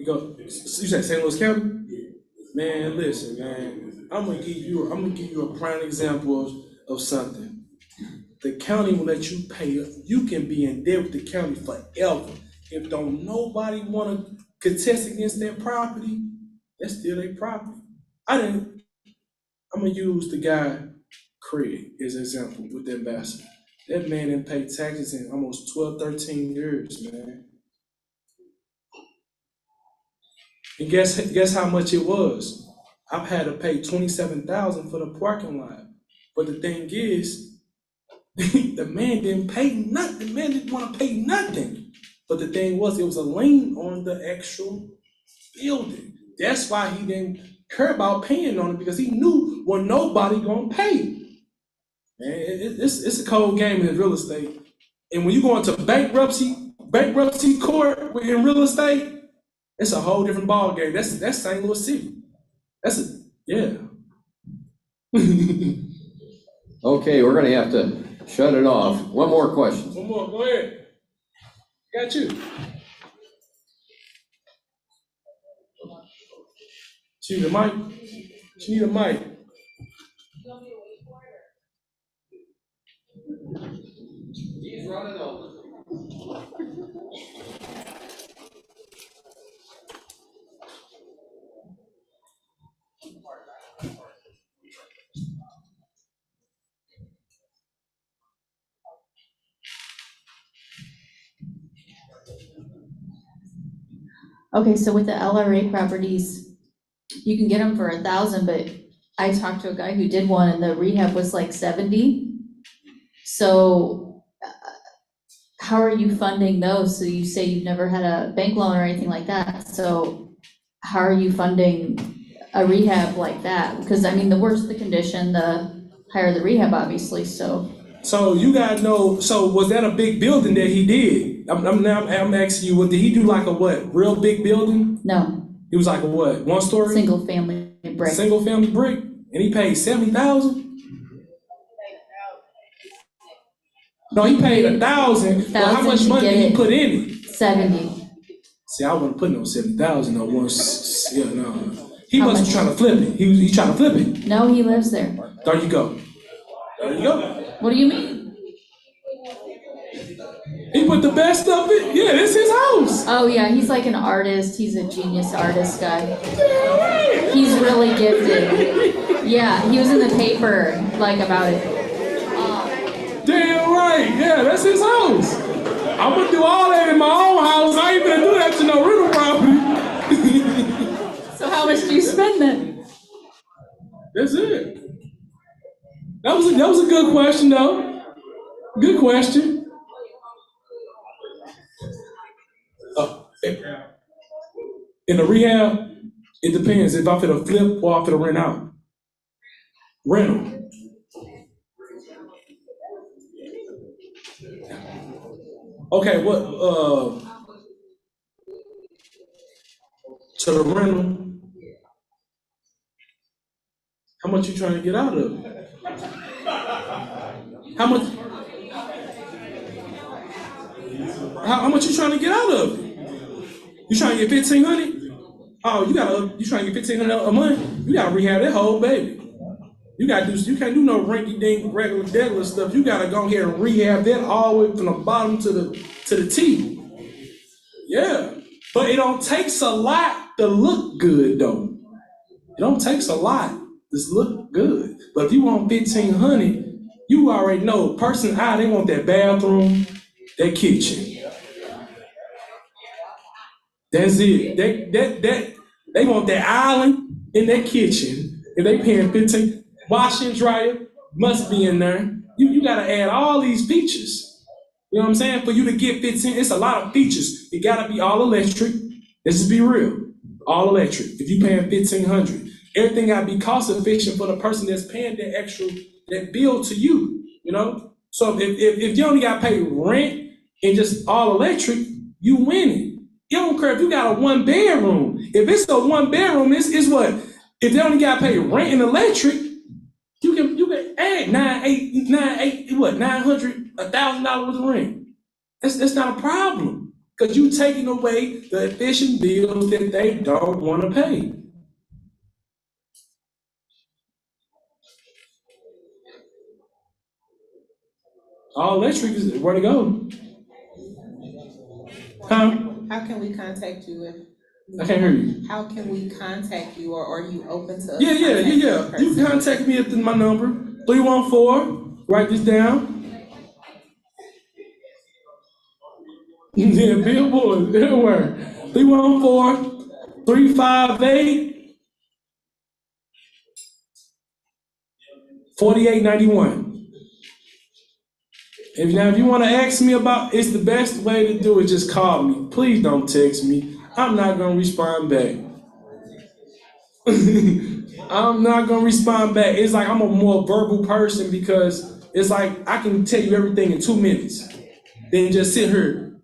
You said St. Louis County? Man, listen, man. I'm gonna give you a prime example of something. The county will let you pay. You can be in debt with the county forever. If don't nobody want to contest against that property, that's still their property. I'm gonna use the guy Craig as an example with the ambassador. That man didn't pay taxes in almost 12, 13 years, man. And guess how much it was? I've had to pay $27,000 for the parking lot. But the thing is, the man didn't pay nothing. The man didn't want to pay nothing. But the thing was, it was a lien on the actual building. That's why he didn't care about paying on it, because he knew well nobody gonna pay. Man, it's a cold game in real estate. And when you go into bankruptcy court in real estate, it's a whole different ball game. That's St. Louis City. Yeah. Okay, we're gonna have to shut it off. One more question. One more, go ahead. Got you. She need a mic? She need a mic. He's running over. Okay, so with the LRA properties, you can get them for 1,000, but I talked to a guy who did one and the rehab was like 70. So how are you funding those? So you say you've never had a bank loan or anything like that. So how are you funding a rehab like that? Because I mean, the worse the condition, the higher the rehab, obviously, so. So you gotta know, so was that a big building that he did? I'm asking you, did he do like a what, real big building? No. It was like a what, 1 story? Single family brick. Single family brick, and he paid 70,000? No, he paid 1,000, but how much money did he put in it? 70. See, I wouldn't put no 70,000 no once, yeah, no. He wasn't trying to flip it, he trying to flip it. No, he lives there. There you go. There you go. What do you mean? He put the best of it, yeah, this is his house. Oh yeah, he's like an artist, he's a genius artist guy. He's really gifted. Yeah, he was in the paper, like, about it. Damn right, yeah, that's his house. I'm gonna do all that in my own house, I ain't gonna do that to no rental property. So how much do you spend then? That's it. That was a good question though. Good question. In the rehab, it depends if I'm finna flip or I'm finna rent out. Rental. Okay, what, to the rental, how much you trying to get out of it? How much you trying to get out of it? You trying to get 1,500? Oh, you trying to get 1,500 a month? You gotta rehab that whole baby. You can't do no rinky-dink regular degular stuff. You gotta go ahead and rehab that all the way from the bottom to the T. Yeah, but it don't takes a lot to look good though. It don't takes a lot to look good. But if you want 1,500, you already know person they want that bathroom, that kitchen. That's it. They want that island in their kitchen. If they paying 15, wash and dryer must be in there. You gotta add all these features. You know what I'm saying? For you to get 15, it's a lot of features. It gotta be all electric. Let's just be real. All electric. If you paying 1,500, everything gotta be cost efficient for the person that's paying that extra, that bill to you, you know? So if you only gotta pay rent and just all electric, you winning. You don't care if you got a 1 bedroom. If it's a 1 bedroom, it's what? If they only gotta pay rent and electric, you can add $900, $1,000 worth of rent. That's not a problem. Because you taking away the efficient bills that they don't want to pay. All electric is where to go. Huh? How can we contact you if? I can't hear you. How can we contact you, or are you open to? Yeah. You can contact me at my number, 314, write this down. Yeah, Billboard, everywhere. 314-358-4891. If you want to ask me about, it's the best way to do it, just call me. Please don't text me. I'm not going to respond back. I'm not going to respond back. It's like I'm a more verbal person because it's like I can tell you everything in 2 minutes. Then just sit here.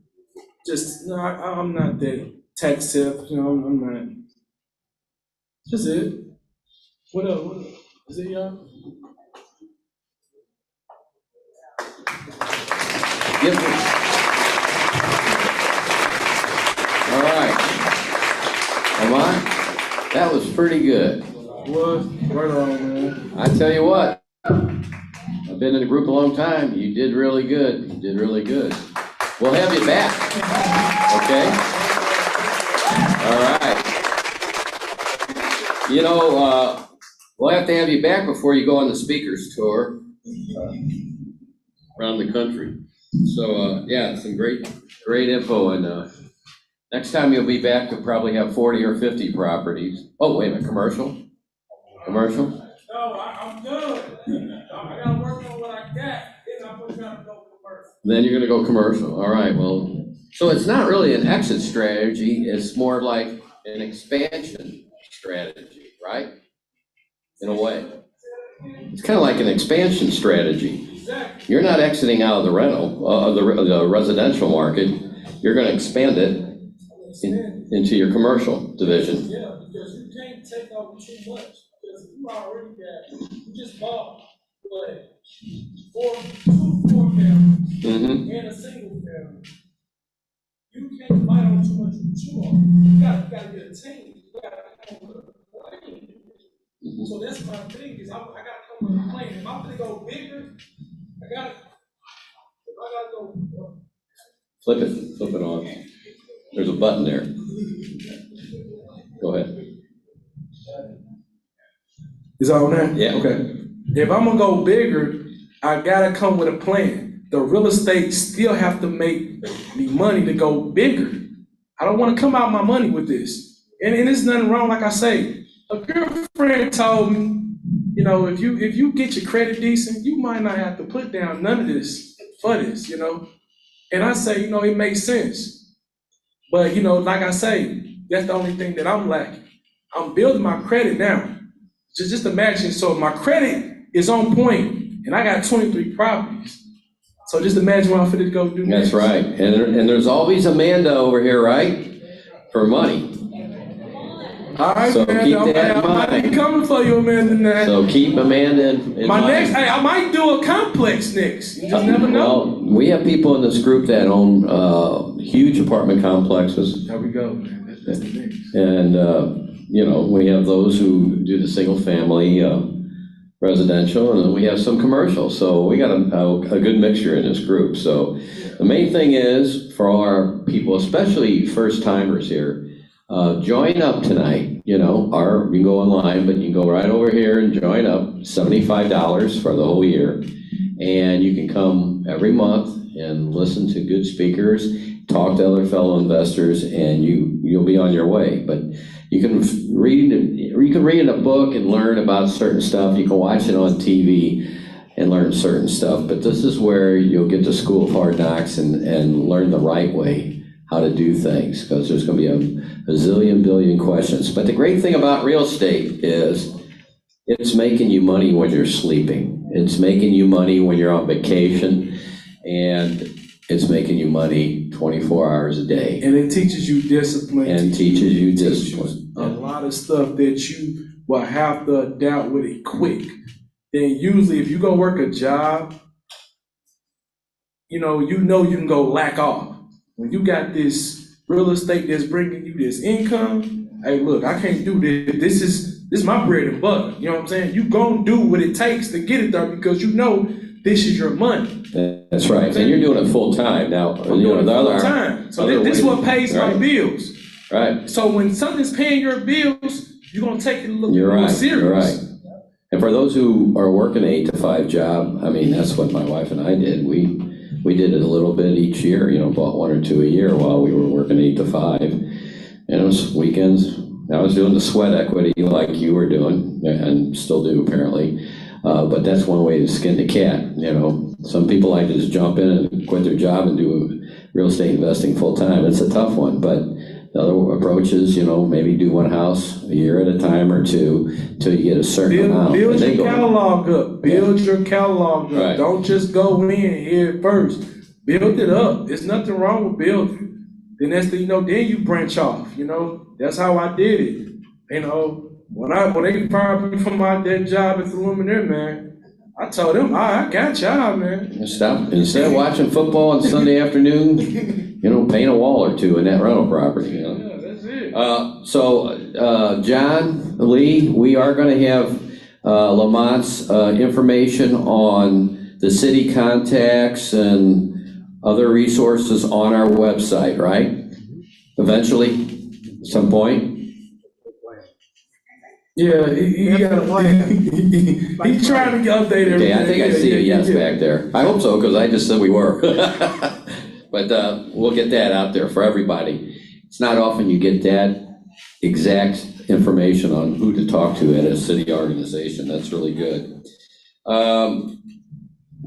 I'm not that tech-savvy, I'm not. That's it. What else? Is it y'all? All right. Am I? That was pretty good. Was, right on, man. I tell you what, I've been in the group a long time. You did really good. You did really good. We'll have you back. Okay? All right. You know, we'll have to have you back before you go on the speakers tour around the country. So, yeah, some great info. And next time you'll be back, you'll probably have 40 or 50 properties. Oh, wait a minute, commercial? Commercial? No, I'm done. I gotta work on what I got, then I'm gonna try to go commercial. Then you're gonna go commercial, all right, well, so it's not really an exit strategy, it's more like an expansion strategy, right? In a way. It's kind of like an expansion strategy. You're not exiting out of the rental, the residential market, you're gonna expand it into your commercial division. Yeah, because you can't take over too much, because you already got, you just bought, what, two four-families and a single family. You can't fight on too much with you on. You gotta get a team. You gotta come with a plan. So that's my thing, is I gotta come with a plan. If I'm gonna go bigger, I gotta go. Flip it on. There's a button there. Go ahead. Is that on there? Yeah. Okay. If I'm gonna go bigger, I gotta come with a plan. The real estate still have to make me money to go bigger. I don't wanna come out my money with this. And there's nothing wrong, like I say. A girlfriend told me, you know, if you get your credit decent, you might not have to put down none of this for this, you know? And I say, you know, it makes sense. But, you know, like I say, that's the only thing that I'm lacking. I'm building my credit now. Just imagine, so my credit is on point, and I got 23 properties. So just imagine what I'm finna go do next. That's right, and there's always Amanda over here, right? For money. All right, so man, keep that in I might be mind. coming for you, Amanda. So keep Amanda in My mind. next, hey, I might do a complex next. You just never know. Well, we have people in this group that own huge apartment complexes. There we go, man. That's the thing. And, you know, we have those who do the single family residential, and then we have some commercial. So we got a good mixture in this group. So the main thing is for all our people, especially first timers here, join up tonight, you know, or you can go online, but you can go right over here and join up, $75 for the whole year. And you can come every month and listen to good speakers, talk to other fellow investors, and you'll be on your way. But you can read in a book and learn about certain stuff. You can watch it on TV and learn certain stuff. But this is where you'll get to School of Hard Knocks and learn the right way how to do things, because there's going to be a zillion billion questions. But the great thing about real estate is it's making you money when you're sleeping. It's making you money when you're on vacation, and it's making you money 24 hours a day. And it teaches you discipline. And teaches you discipline. A lot of stuff that you will have to adapt with it quick. Then usually if you go work a job, you know you can go lack off. When you got this real estate that's bringing you this income, hey, look, I can't do this. This is my bread and butter. You know what I'm saying? You gonna do what it takes to get it there, because you know this is your money. That's right, and you're doing it full time now. I'm doing it full time. So this is what pays my bills. Right. So when something's paying your bills, you're gonna take it a little You're bit more right. serious. You're right. And for those who are working an 8 to 5 job, I mean, that's what my wife and I did. We did it a little bit each year, you know, bought 1 or 2 a year while we were working 8 to 5. And it was weekends. I was doing the sweat equity like you were doing, and still do apparently. But that's one way to skin the cat, you know. Some people like to just jump in and quit their job and do real estate investing full time. It's a tough one, but the other approach is, you know, maybe do one house a year at a time or two till you get a certain amount. Build your catalog up. Build your catalog up. Right. Don't just go in here first. Build it up. There's nothing wrong with building. Then that's the, you know, then you branch off. You know, that's how I did it. You know, when they fired me from that job at the Luminaire, man, I told them, I got y'all, man. Stop. Instead of watching football on Sunday afternoon, you know, paint a wall or two in that rental property, you know. Yeah, that's it. John, Lee, we are gonna have Lamont's information on the city contacts and other resources on our website, right? Eventually, at some point? Yeah, he's trying to get updated. Okay, I think I see a yes back there. I hope so, because I just said we were. But we'll get that out there for everybody. It's not often you get that exact information on who to talk to at a city organization. That's really good. I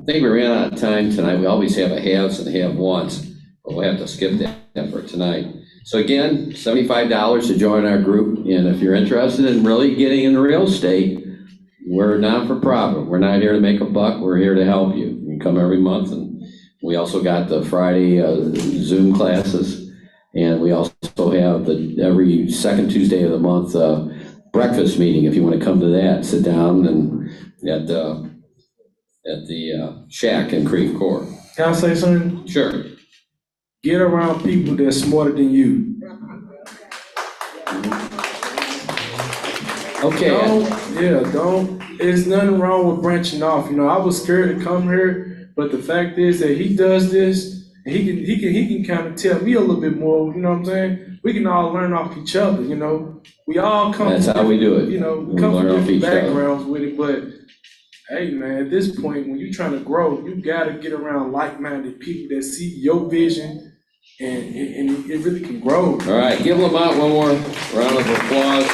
think we ran out of time tonight. We always have a haves and have-nots, but we'll have to skip that for tonight. So again, $75 to join our group, and if you're interested in really getting into real estate, we're not for profit. We're not here to make a buck. We're here to help you. You can come every month, and we also got the Friday Zoom classes, and we also have the every second Tuesday of the month breakfast meeting. If you want to come to that, sit down and at the Shack in Creve Coeur. Can I say something? Sure. Get around people that's smarter than you. Okay. There's nothing wrong with branching off. You know, I was scared to come here, but the fact is that he does this, and he can kind of tell me a little bit more, you know what I'm saying? We can all learn off each other, you know? We all come That's how we do it. You know, we We come learn from off different each other. backgrounds with it, but hey man, at this point, when you're trying to grow, you gotta get around like-minded people that see your vision, and it really can grow. All right, give Lamont one more round of applause.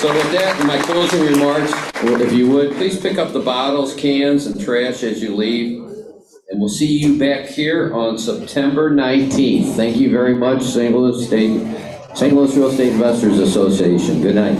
So with that, in my closing remarks, if you would, please pick up the bottles, cans, and trash as you leave. And we'll see you back here on September 19th. Thank you very much, St. Louis Real Estate Investors Association. Good night.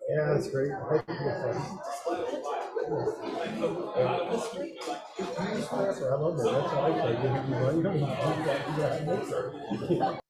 Yeah, that's great. I love that. That's why I play. You don't need to do that.